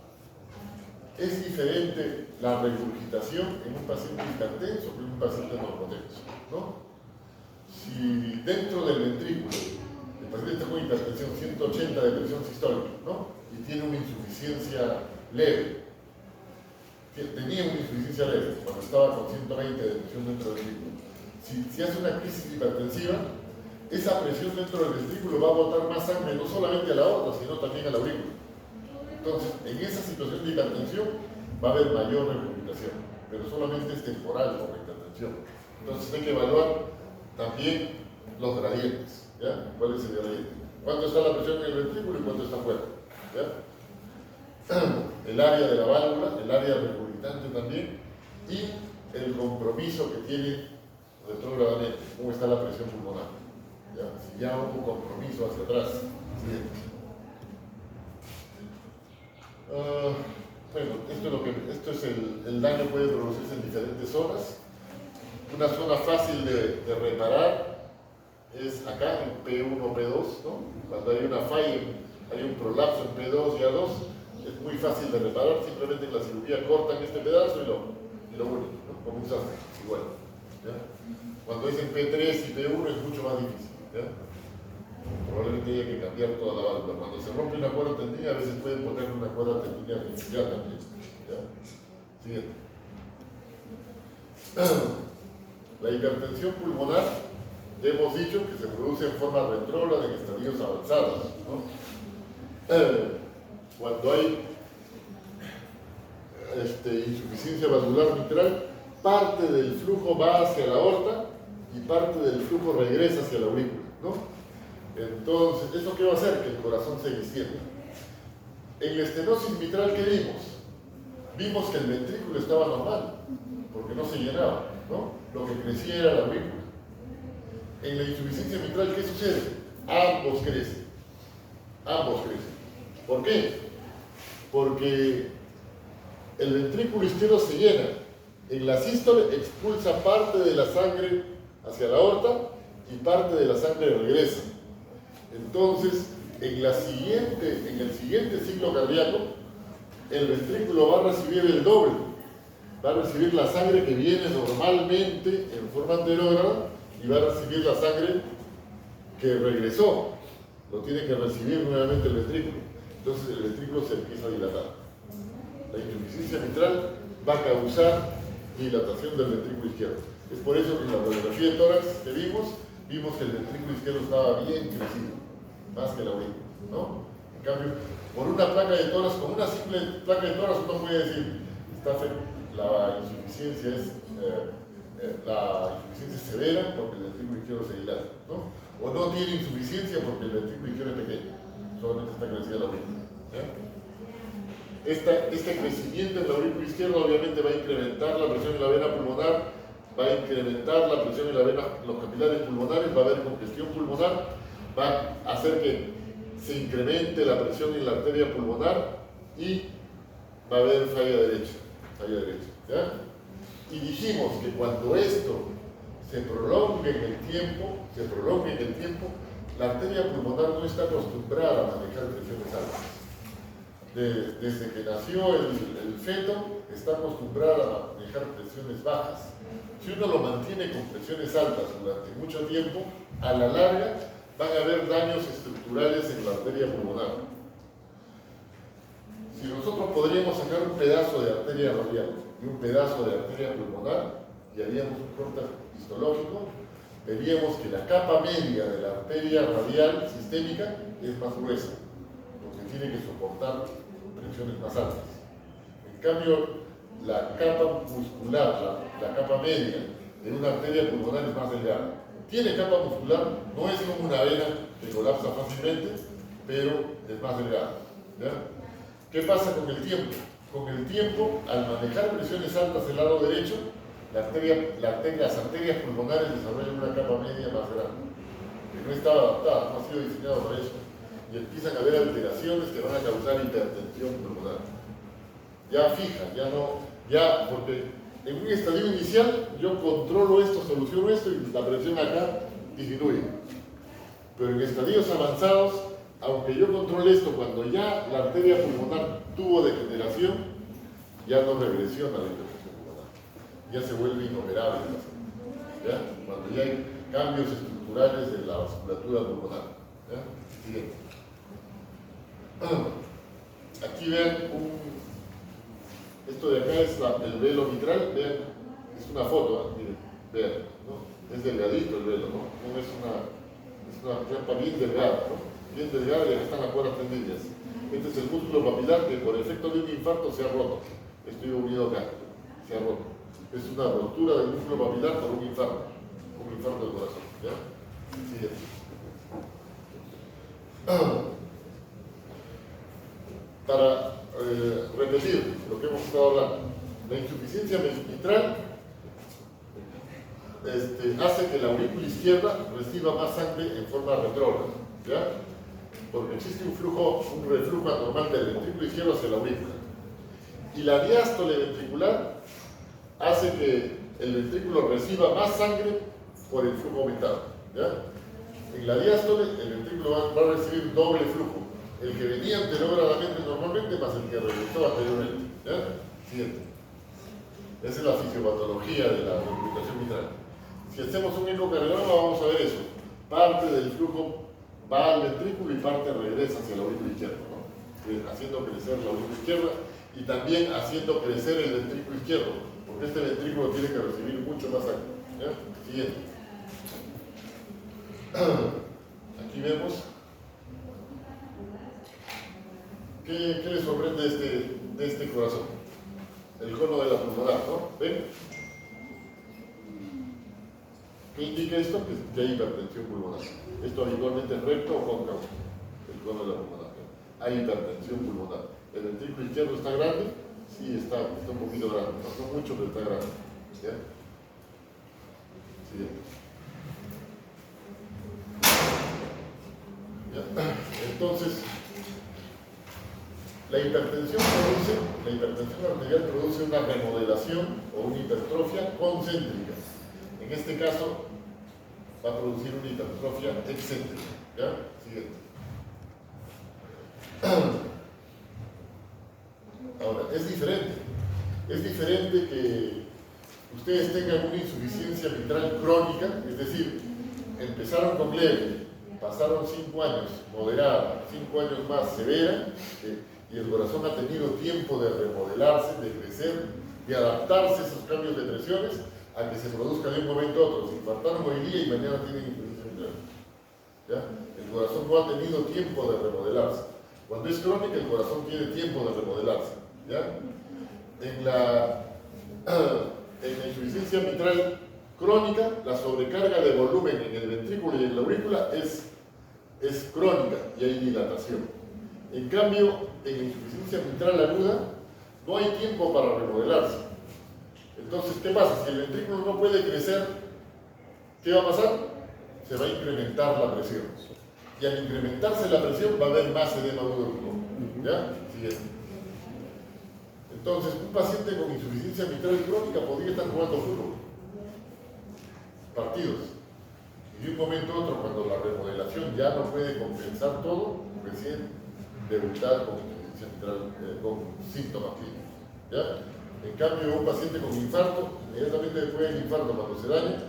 Es diferente la regurgitación en un paciente hipertenso que en un paciente normotenso, ¿no? Si dentro del ventrículo el paciente está con hipertensión 180 de presión sistólica, ¿no? Y tiene una insuficiencia leve, tenía una insuficiencia leve cuando estaba con 120 de presión dentro del ventrículo. Si hace una crisis hipertensiva, esa presión dentro del ventrículo va a botar más sangre no solamente a la aorta, sino también a la aurícula. Entonces, en esa situación de hipertensión va a haber mayor regurgitación, pero solamente es temporal por la hipertensión. Entonces hay que evaluar también los gradientes, ¿ya? ¿Cuál es el gradiente? ¿Cuánto está la presión en el ventrículo y cuánto está afuera? ¿Ya? El área de la válvula, el área regurgitante también, y el compromiso que tiene retrógradamente, cómo está la presión pulmonar. ¿Ya? Si ya hubo compromiso hacia atrás. Siguiente. Bueno, esto es el daño puede producirse en diferentes zonas. Una zona fácil de reparar es acá en P1 o P2, ¿no? Cuando hay una falla, hay un prolapso en P2 y A2, es muy fácil de reparar, simplemente en la cirugía cortan este pedazo y lo unen, ¿no? Como un sastre, igual. ¿ya? Cuando es en P3 y P1 es mucho más difícil, ¿ya? Probablemente haya que cambiar toda la válvula. Cuando se rompe una cuerda tendida, a veces pueden poner una cuerda tendida artificial también, ¿ya? Siguiente. La hipertensión pulmonar, hemos dicho que se produce en forma retrógrada en estadios avanzados, ¿no? Cuando hay insuficiencia valvular mitral, parte del flujo va hacia la aorta y parte del flujo regresa hacia la aurícula, ¿no? Entonces, ¿eso qué va a hacer? Que el corazón se extienda. En la estenosis mitral, ¿qué vimos? Vimos que el ventrículo estaba normal, porque no se llenaba, ¿no? Lo que crecía era la aurícula. En la insuficiencia mitral, ¿qué sucede? Ambos crecen. Ambos crecen. ¿Por qué? Porque el ventrículo izquierdo se llena. En la sístole expulsa parte de la sangre hacia la aorta y parte de la sangre regresa. Entonces, en el siguiente ciclo cardíaco, el ventrículo va a recibir el doble. Va a recibir la sangre que viene normalmente en forma anterógrada y va a recibir la sangre que regresó. Lo tiene que recibir nuevamente el ventrículo. Entonces el ventrículo se empieza a dilatar. La insuficiencia mitral va a causar dilatación del ventrículo izquierdo. Es por eso que en la radiografía de tórax que vimos que el ventrículo izquierdo estaba bien crecido, más que la aurícula, ¿no? En cambio, por una placa de tórax, con una simple placa de tórax uno puede decir, la insuficiencia es severa porque el ventrículo izquierdo se dilata, ¿no? O no tiene insuficiencia porque el ventrículo izquierdo es pequeño, solamente está crecida la aurícula, ¿ya? Este crecimiento en la aurícula izquierda obviamente va a incrementar la presión en la vena pulmonar, va a incrementar la presión en los capilares pulmonares, va a haber congestión pulmonar, va a hacer que se incremente la presión en la arteria pulmonar y va a haber falla derecha, ¿ya? Y dijimos que cuando esto se prolongue en el tiempo, la arteria pulmonar no está acostumbrada a manejar presiones altas. Desde que nació el feto, está acostumbrada a manejar presiones bajas. Si uno lo mantiene con presiones altas durante mucho tiempo, a la larga van a haber daños estructurales en la arteria pulmonar. Si nosotros podríamos sacar un pedazo de arteria radial y un pedazo de arteria pulmonar y haríamos un corte histológico, veríamos que la capa media de la arteria radial sistémica es más gruesa, porque tiene que soportar presiones más altas. En cambio, la capa muscular, la capa media de una arteria pulmonar es más delgada. Tiene capa muscular, no es como una vena que colapsa fácilmente, pero es más delgada, ¿ya? ¿Qué pasa con el tiempo? Con el tiempo, al manejar presiones altas del lado derecho, las arterias pulmonares desarrollan una capa media más grande, que no estaba adaptada, no ha sido diseñado para eso, y empiezan a haber alteraciones que van a causar hipertensión pulmonar. Ya fija, porque en un estadio inicial yo controlo esto, soluciono esto y la presión acá disminuye. Pero en estadios avanzados, aunque yo controle esto, cuando ya la arteria pulmonar tuvo degeneración, ya no regresiona la hipertensión pulmonar. Ya se vuelve inoperable, ¿ya? Cuando ya hay cambios estructurales de la vasculatura pulmonar, ¿ya? Siguiente. Aquí vean esto de acá es el velo mitral, vean, es una foto, miren, vean, ¿no? Es delgadito el velo, ¿no? Es una capa bien delgada, ¿no? Bien delgada y acá están las cuerdas tendidas. Este es el músculo papilar que por efecto de un infarto se ha roto. Estoy unido acá, se ha roto. Es una rotura del músculo papilar por un infarto del corazón, ¿ya? Siguiente. Para repetir lo que hemos estado hablando, la insuficiencia mitral hace que la aurícula izquierda reciba más sangre en forma retrógrada, ¿ya? Porque existe un reflujo anormal del ventrículo izquierdo hacia la aurícula. Y la diástole ventricular hace que el ventrículo reciba más sangre por el flujo aumentado, ¿ya? En la diástole el ventrículo va a recibir doble flujo. El que venía anterogradamente normalmente más el que regresó anteriormente, ¿ya? Siguiente. Esa es la fisiopatología de la regurgitación mitral. Si hacemos un ecocardiograma vamos a ver eso. Parte del flujo va al ventrículo y parte regresa hacia la aurícula izquierda, ¿no? Haciendo crecer la aurícula izquierda y también haciendo crecer el ventrículo izquierdo, porque este ventrículo tiene que recibir mucho más sangre. ¿Ya? Siguiente. Aquí vemos. ¿Qué les sorprende de este corazón? El cono de la pulmonar, ¿no? ¿Ven? ¿Qué indica esto? Que hay hipertensión pulmonar. Esto habitualmente es recto o cóncavo, el cono de la pulmonar. Hay hipertensión pulmonar. ¿El ventrículo izquierdo está grande? Sí, está un poquito grande, no mucho, pero está grande. ¿Ya? Siguiente. ¿Ya? Entonces, la hipertensión arterial produce una remodelación o una hipertrofia concéntrica. En este caso, va a producir una hipertrofia excéntrica. ¿Ya? Siguiente. Ahora, es diferente. Es diferente que ustedes tengan una insuficiencia mitral crónica, es decir, empezaron con leve, pasaron 5 años moderada, 5 años más severa, y el corazón ha tenido tiempo de remodelarse, de crecer, de adaptarse a esos cambios de presiones, a que se produzca de un momento a otro. Se infartaron hoy día y mañana tienen insuficiencia mitral. ¿Ya? El corazón no ha tenido tiempo de remodelarse. Cuando es crónica, el corazón tiene tiempo de remodelarse. ¿Ya? En la insuficiencia mitral crónica, la sobrecarga de volumen en el ventrículo y en la aurícula es crónica y hay dilatación. En cambio, en la insuficiencia mitral aguda, no hay tiempo para remodelarse. Entonces, ¿qué pasa? Si el ventrículo no puede crecer, ¿qué va a pasar? Se va a incrementar la presión. Y al incrementarse la presión va a haber más edema agudo. ¿Ya? Siguiente. Entonces, un paciente con insuficiencia mitral crónica podría estar jugando fútbol, partidos, y de un momento a otro, cuando la remodelación ya no puede compensar todo, recién debutar con insuficiencia mitral, con síntomas clínicos. ¿Ya? En cambio, un paciente con infarto, inmediatamente después del infarto, cuando se daña,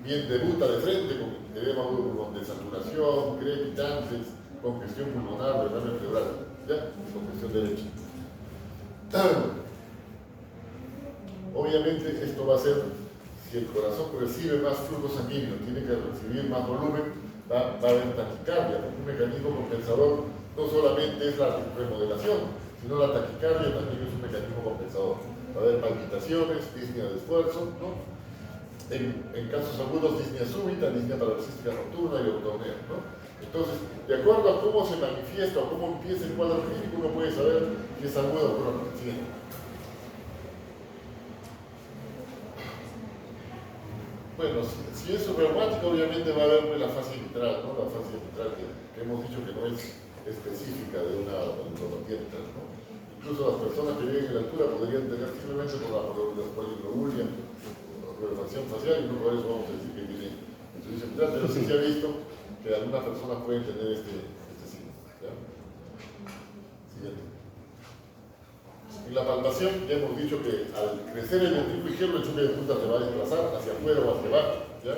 bien debuta de frente con edema agudo, con desaturación, crepitantes, congestión pulmonar, derrame cerebral, ¿ya? Congestión derecha. Obviamente esto va a ser, si el corazón recibe más flujo sanguíneo, tiene que recibir más volumen, va a haber taquicardia, porque un mecanismo compensador no solamente es la remodelación, sino la taquicardia también es un mecanismo compensador. Va a haber palpitaciones, disnea de esfuerzo, ¿no? En casos agudos, disnea súbita, disnea paroxística nocturna y ortornea, ¿no? Entonces, de acuerdo a cómo se manifiesta o cómo empieza el cuadro clínico, uno puede saber si es agudo o crónico. Siguiente. Bueno, si es reumático, obviamente va a haber la fascia mitral, ¿no? La fascia mitral que hemos dicho que no es específica de una neuropatía mitral, ¿no? Incluso las personas que viven en la altura podrían tener simplemente por la poliglobulia, refracción facial, y no por eso vamos a decir que tiene insuficiencia mitral, pero sí se ha visto que algunas personas pueden tener este signo. ¿Ya? Siguiente. En la palpación ya hemos dicho que al crecer el ventrículo izquierdo el choque de punta se va a desplazar hacia afuera o hacia abajo. ¿Ya?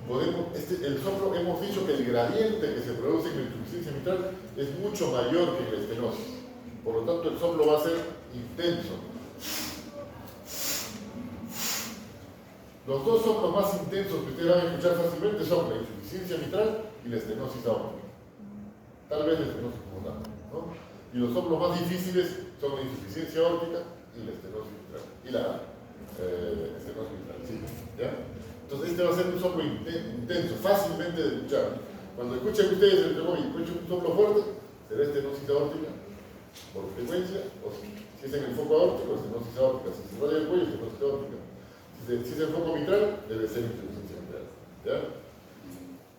El soplo, hemos dicho que el gradiente que se produce en la insuficiencia mitral es mucho mayor que en la estenosis. Por lo tanto, el soplo va a ser intenso. Los dos soplos más intensos que ustedes van a escuchar fácilmente son la insuficiencia mitral y la estenosis aórtica. Tal vez la estenosis pulmonar, ¿no? Y los soplos más difíciles son la insuficiencia aórtica y la estenosis mitral. Y la estenosis mitral, sí. ¿Ya? Entonces este va a ser un soplo intenso, fácilmente de escuchar. Cuando escuchen ustedes el temor y escuchen un soplo fuerte, será estenosis aórtica por frecuencia, o si es en el foco aórtico, estenosis aórtica. Si se raya el cuello, estenosis aórtica. Si es el foco mitral, debe ser insuficiencia mitral. ¿Ya?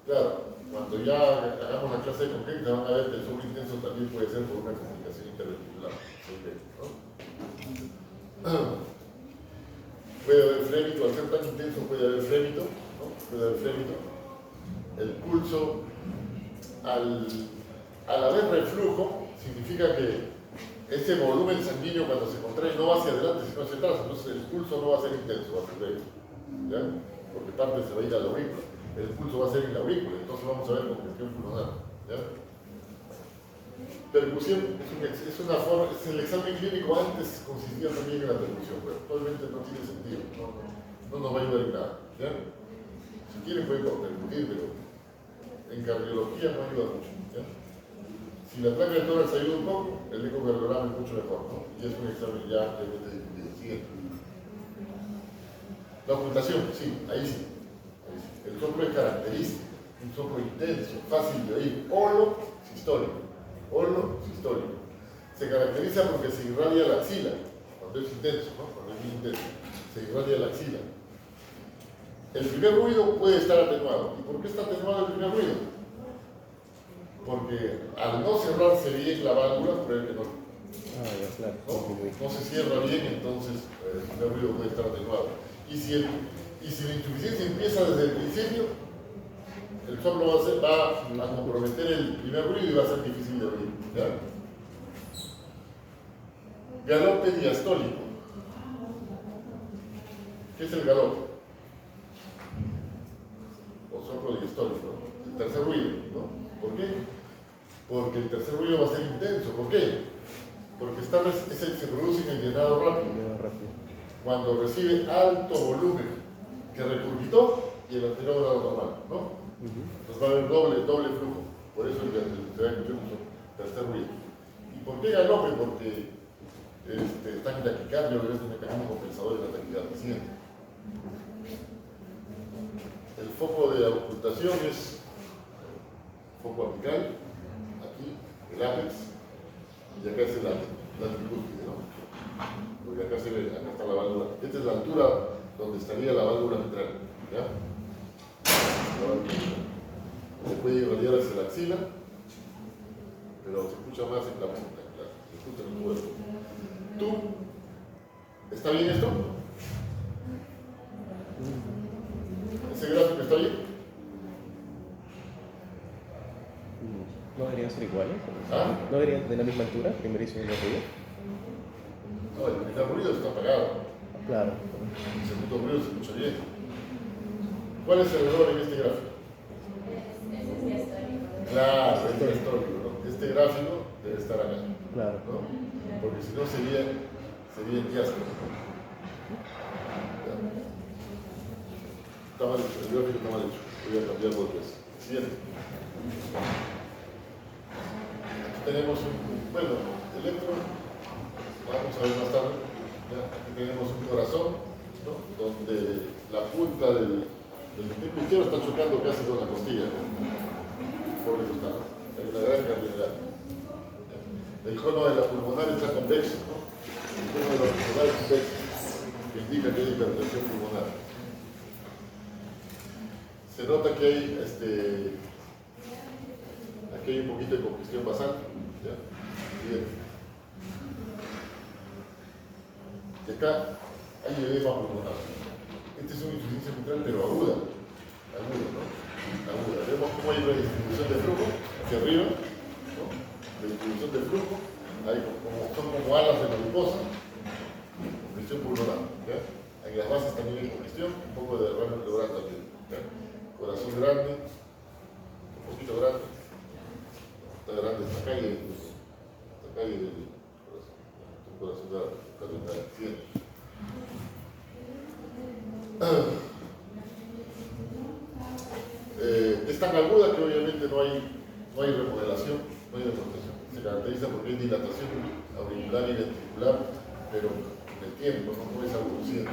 Claro, cuando ya hagamos la clase de congénita van a ver que el soplo intenso también puede ser por una comunicación interventricular. ¿No? Puede haber frémito, al ser tan intenso puede haber frémito, ¿no? Puede haber frémito. El pulso, al haber reflujo, significa que ese volumen sanguíneo cuando se contrae no va hacia adelante, sino hacia atrás, entonces el pulso no va a ser intenso, va a ser débil. ¿Ya? porque parte se va a ir a la aurícula. El pulso va a ser en la aurícula, entonces vamos a ver congestión pulmonar. ¿Ya? Percusión es una forma, el examen clínico antes consistía también en la percusión, pero actualmente no tiene sentido, no nos va a ayudar en nada. ¿Ya? Si quieren pueden percutir, pero en cardiología no ayuda mucho. ¿Ya? Si la placa de tórax ayuda un poco, el ecocardiograma es mucho mejor, ¿no? Y es un examen ya realmente difundido. Siguiente. La ocultación, sí, ahí sí. El soplo es característico, un soplo intenso, fácil de oír, olo-sistólico. Olo-sistólico. Se caracteriza porque se irradia la axila, cuando es intenso, ¿no? Cuando es muy intenso, se irradia la axila. El primer ruido puede estar atenuado. ¿Y por qué está atenuado el primer ruido? Porque al no cerrarse bien la válvula, pruebe que no, claro. no se cierra bien, entonces el primer ruido puede estar atenuado. Y si la insuficiencia empieza desde el principio, el soplo va a comprometer el primer ruido y va a ser difícil de oír. ¿Ya? Galope diastólico. ¿Qué es el galope? O soplo diastólico. El tercer ruido, ¿no? ¿Por qué? Porque el tercer ruido va a ser intenso. ¿Por qué? Porque se produce en el llenado rápido. Cuando recibe alto volumen que recurgitó y el anterior grado normal, ¿no? Entonces va a haber doble flujo. Por eso se va a escuchar un tercer ruido. ¿Y por qué galope? Porque están en taquicardia, o es un mecanismo compensador de la taquicardia. Siguiente. El foco de ocultación es foco apical, aquí, el ápex, y acá es la tricúspide, ¿no? Porque acá se ve, acá está la válvula. Esta es la altura donde estaría la válvula mitral, ¿ya? La válvula mitral. Se puede irradiar hacia la axila, pero se escucha más en la punta, claro, se escucha en el cuerpo. ¿Está bien esto? ¿Ese gráfico está bien? ¿No deberían ser iguales? ¿Ah? ¿No deberían de la misma altura, primero y segundo ruido? No, el primer ruido está apagado. Claro. El segundo ruido se escucha bien. ¿Cuál es el error en este gráfico? Ese es diastólico. Claro, es diastólico, ¿no? Este gráfico debe estar acá. Claro. ¿No? Porque si no sería en diástolo. Está mal hecho, el gráfico está mal hecho. Voy a cambiar voltes. Siguiente. Aquí tenemos electro. Vamos a ver más tarde. ¿Ya? Aquí tenemos un corazón, ¿no? Donde la punta del miembro izquierdo está chocando casi con la costilla, ¿no? Por eso está, ¿no? Hay una gran cardinalidad. El cono de la pulmonar está convexo, ¿no? El cono de la pulmonar es convexo, que indica que hay hipertensión pulmonar. Se nota que aquí hay un poquito de congestión basal. ¿Ya? Bien. Y acá hay edema pulmonar. Esta es una insuficiencia mitral, pero aguda. ¿No? Aguda. Vemos cómo hay una distribución de flujo hacia arriba, ¿no? La distribución de flujo, son como alas de mariposa, congestión pulmonar. ¿Ya? En las bases también hay congestión, un poco de derrame pleural también. ¿Ya? Corazón grande, un poquito grande. Está grande esta calle incluso. Esta calle del corazón. Un corazón grande. Es tan aguda que obviamente no hay remodelación, no hay deportación. Se caracteriza porque hay dilatación auricular y ventricular, pero en el tiempo, no es algo consciente.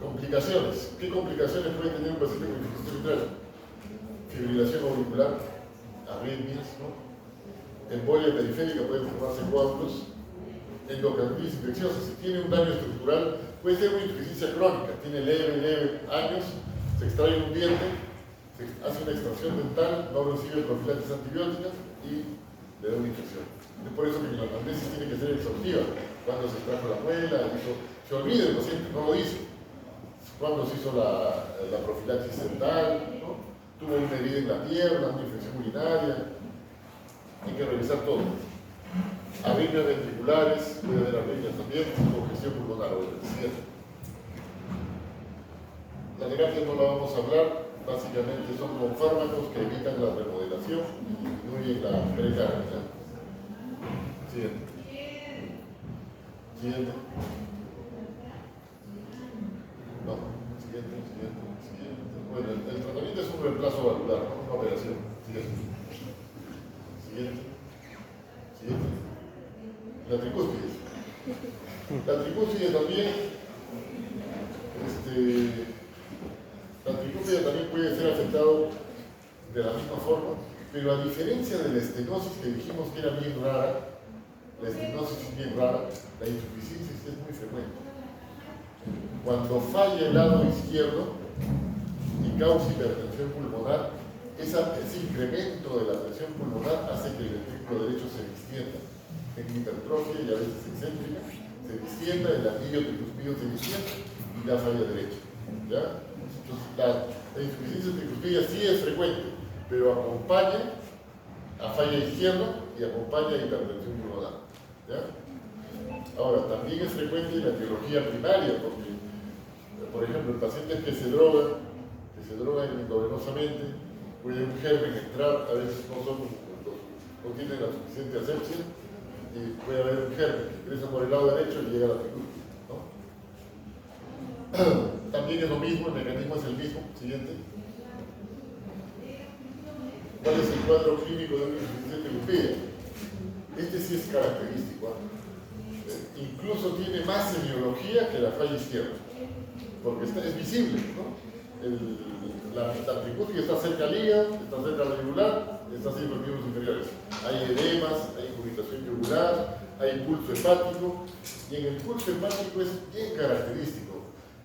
Complicaciones. ¿Qué complicaciones puede tener un paciente con insuficiencia mitral? Fibrilación auricular, arritmias, ¿no? Embolia periférica, pueden formarse coágulos. Endocarditis infecciosa, si tiene un daño estructural, puede ser una insuficiencia crónica, tiene leve años, se extrae un diente, se hace una extracción dental, no recibe profilaxis antibiótica y le da una infección. Es por eso que la anamnesis tiene que ser exhaustiva. Cuando se extrajo la muela, se olvida el paciente, no lo dice. Cuando se hizo la profilaxis dental, ¿no? Tuvo una herida en la pierna, una infección urinaria. Hay que revisar todo. Arritmias ventriculares, puede haber arritmias también, congestión pulmonar, obviamente. La terapia no la vamos a hablar, básicamente son con fármacos que evitan la remodelación y disminuyen la precarga. Siguiente. Siguiente. No, siguiente. Bueno, el tratamiento es un reemplazo valvular, ¿no? Una operación. Siguiente. La tricúspide. La tricúspide también, la tricúspide también puede ser afectado de la misma forma, pero a diferencia de la estenosis que dijimos que era bien rara, la estenosis es bien rara, la insuficiencia es muy frecuente. Cuando falla el lado izquierdo y causa hipertensión pulmonar, ese incremento de la presión pulmonar hace que el ventrículo derecho se distienda en hipertrofia y a veces excéntrica, se distienda, el anillo tricúspido se distienda y da falla derecha. ¿Ya? Entonces, la insuficiencia tricúspide sí es frecuente, pero acompaña a falla izquierda y acompaña a hipertensión pulmonar. ¿Ya? Ahora, también es frecuente en la etiología primaria, porque, por ejemplo, en pacientes que se drogan intravenosamente, puede un germen entrar, a veces no tienen la suficiente asepsia, y puede haber un germen que ingresa por el lado derecho y llega a la tricúspide, ¿no? También es lo mismo, el mecanismo es el mismo. Siguiente. ¿Cuál es el cuadro clínico de una insuficiencia tricúspide? Este sí es característico, ¿eh? Incluso tiene más semiología que la falla izquierda, porque es visible, ¿no? La tricúspide está cerca al hígado, está cerca al yugular, está cerca de los miembros inferiores. Hay edemas, hay incurvitación yugular, hay pulso hepático, y en el pulso hepático es bien característico.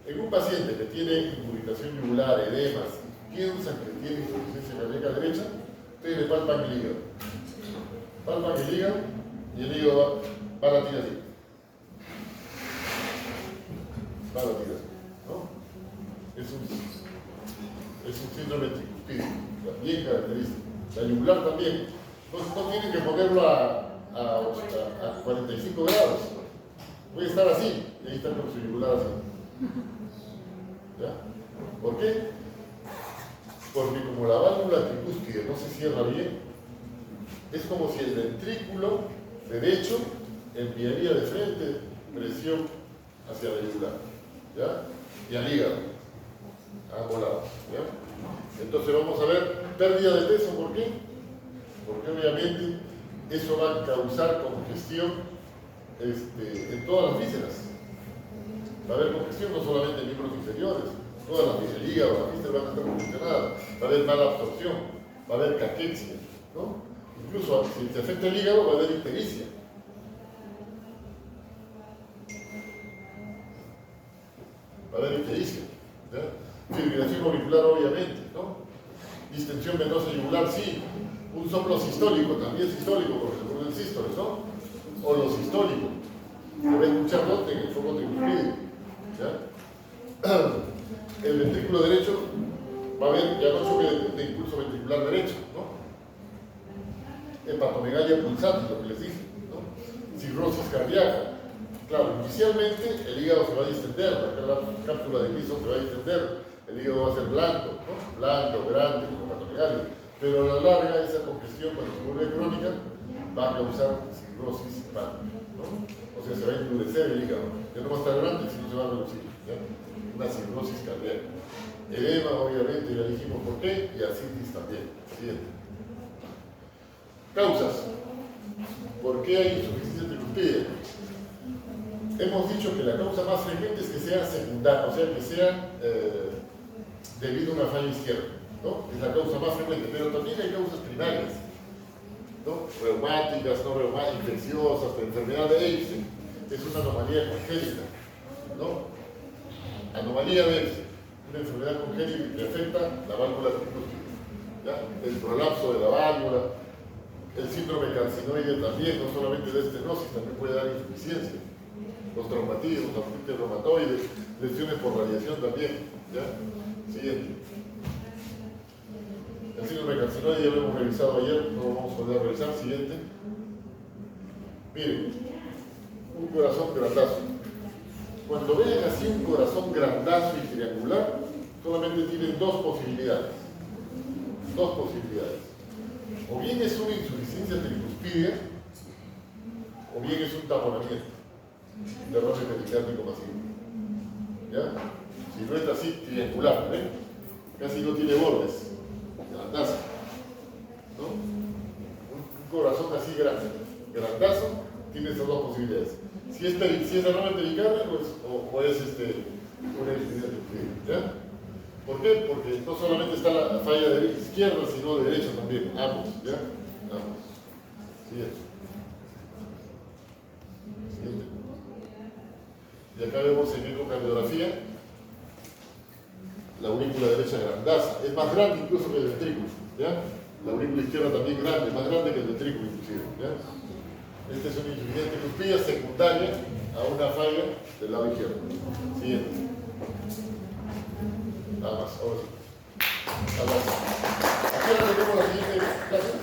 En un paciente que tiene incurvitación yugular, edemas, y piensan que tiene insuficiencia cardíaca derecha, ustedes le palpan el hígado. Palpan el hígado y el hígado va a latir así. Va a latir así, ¿no? Es un síndrome tricúspide, bien característico. La yugular también. No tienen que ponerlo a 45 grados. Puede estar así, y ahí está con su yugular así. ¿Ya? ¿Por qué? Porque como la válvula tricúspide no se cierra bien, es como si el ventrículo derecho enviaría de frente presión hacia la yugular, ¿ya? Y al hígado, a ambos lados, ¿ya? Entonces vamos a ver pérdida de peso. ¿Por qué? Porque obviamente eso va a causar congestión en todas las vísceras. Va a haber congestión no solamente en miembros inferiores, todas las vísceras, el hígado, las vísceras van a estar congestionadas, va a haber mala absorción, va a haber caquexia, ¿no? Incluso si se afecta el hígado va a haber ictericia. Va a haber ictericia, ¿ya? Fibrilación auricular obviamente, ¿no? Distensión venosa yugular, sí. Un soplo sistólico, también sistólico, porque se pone el sístole, ¿no? O lo sistólico. Se va a escuchar ¿dónde? En el foco tricúspide, ¿ya? El ventrículo derecho va a haber ya no choque de impulso ventricular derecho, ¿no? Hepatomegalia pulsátil, lo que les dije, ¿no? Cirrosis cardíaca. Claro, inicialmente el hígado se va a distender, la cápsula de Gleason se va a distender, el hígado va a ser blando, ¿no? Blando, grande, como hepatomegalia. Pero a la larga esa congestión, cuando se vuelve crónica, va a causar cirrosis hepática, ¿no? O sea, se va a endurecer el hígado. Ya no va a estar grande, sino se va a reducir, ¿ya? Una cirrosis cardíaca. Edema, obviamente, ya dijimos por qué, y ascitis también. Siguiente. Causas. ¿Por qué hay insuficiencia tricúspide? Hemos dicho que la causa más frecuente es que sea secundaria, o sea, que sea debido a una falla izquierda, ¿no? Es la causa más frecuente, pero también hay causas primarias, ¿no? Reumáticas, no reumáticas, infecciosas, la enfermedad de Epstein es una anomalía congénita, ¿no? Anomalía de Epstein, una enfermedad congénita que afecta la válvula tricúspide, ¿ya? El prolapso de la válvula, el síndrome carcinoide también, no solamente de estenosis, también puede dar insuficiencia. Los traumatismos, artritis reumatoide, lesiones por radiación también, ¿ya? Siguiente. El síndrome carcinoide ya lo hemos revisado ayer, no lo vamos a volver a revisar. Siguiente. Miren, un corazón grandazo. Cuando vean así un corazón grandazo y triangular, solamente tienen dos posibilidades. Dos posibilidades. O bien es una insuficiencia tricuspidia, o bien es un taponamiento. Derrame pericárdico masivo. ¿Ya? Si no está así, triangular, ¿ven? Casi no tiene bordes. Grandazo. ¿No? Un corazón así grande. Grandazo, tiene esas dos posibilidades. Si es derrame pericárdico o es una insuficiencia tricuspidia. ¿Ya? ¿Por qué? Porque no solamente está la falla de izquierda, sino de derecha también. Ambos. ¿Ya? Ambos. Siguiente. Siguiente. Y acá vemos en ecocardiografía la aurícula derecha grandaza. Es más grande incluso que el ventrículo. ¿Ya? La aurícula izquierda también grande, más grande que el ventrículo inclusive. ¿Ya? Esta es una insuficiencia tricuspidia secundaria a una falla del lado izquierdo. Siguiente. Nada más, ahora sí. Aquí ahora tenemos la siguiente clase.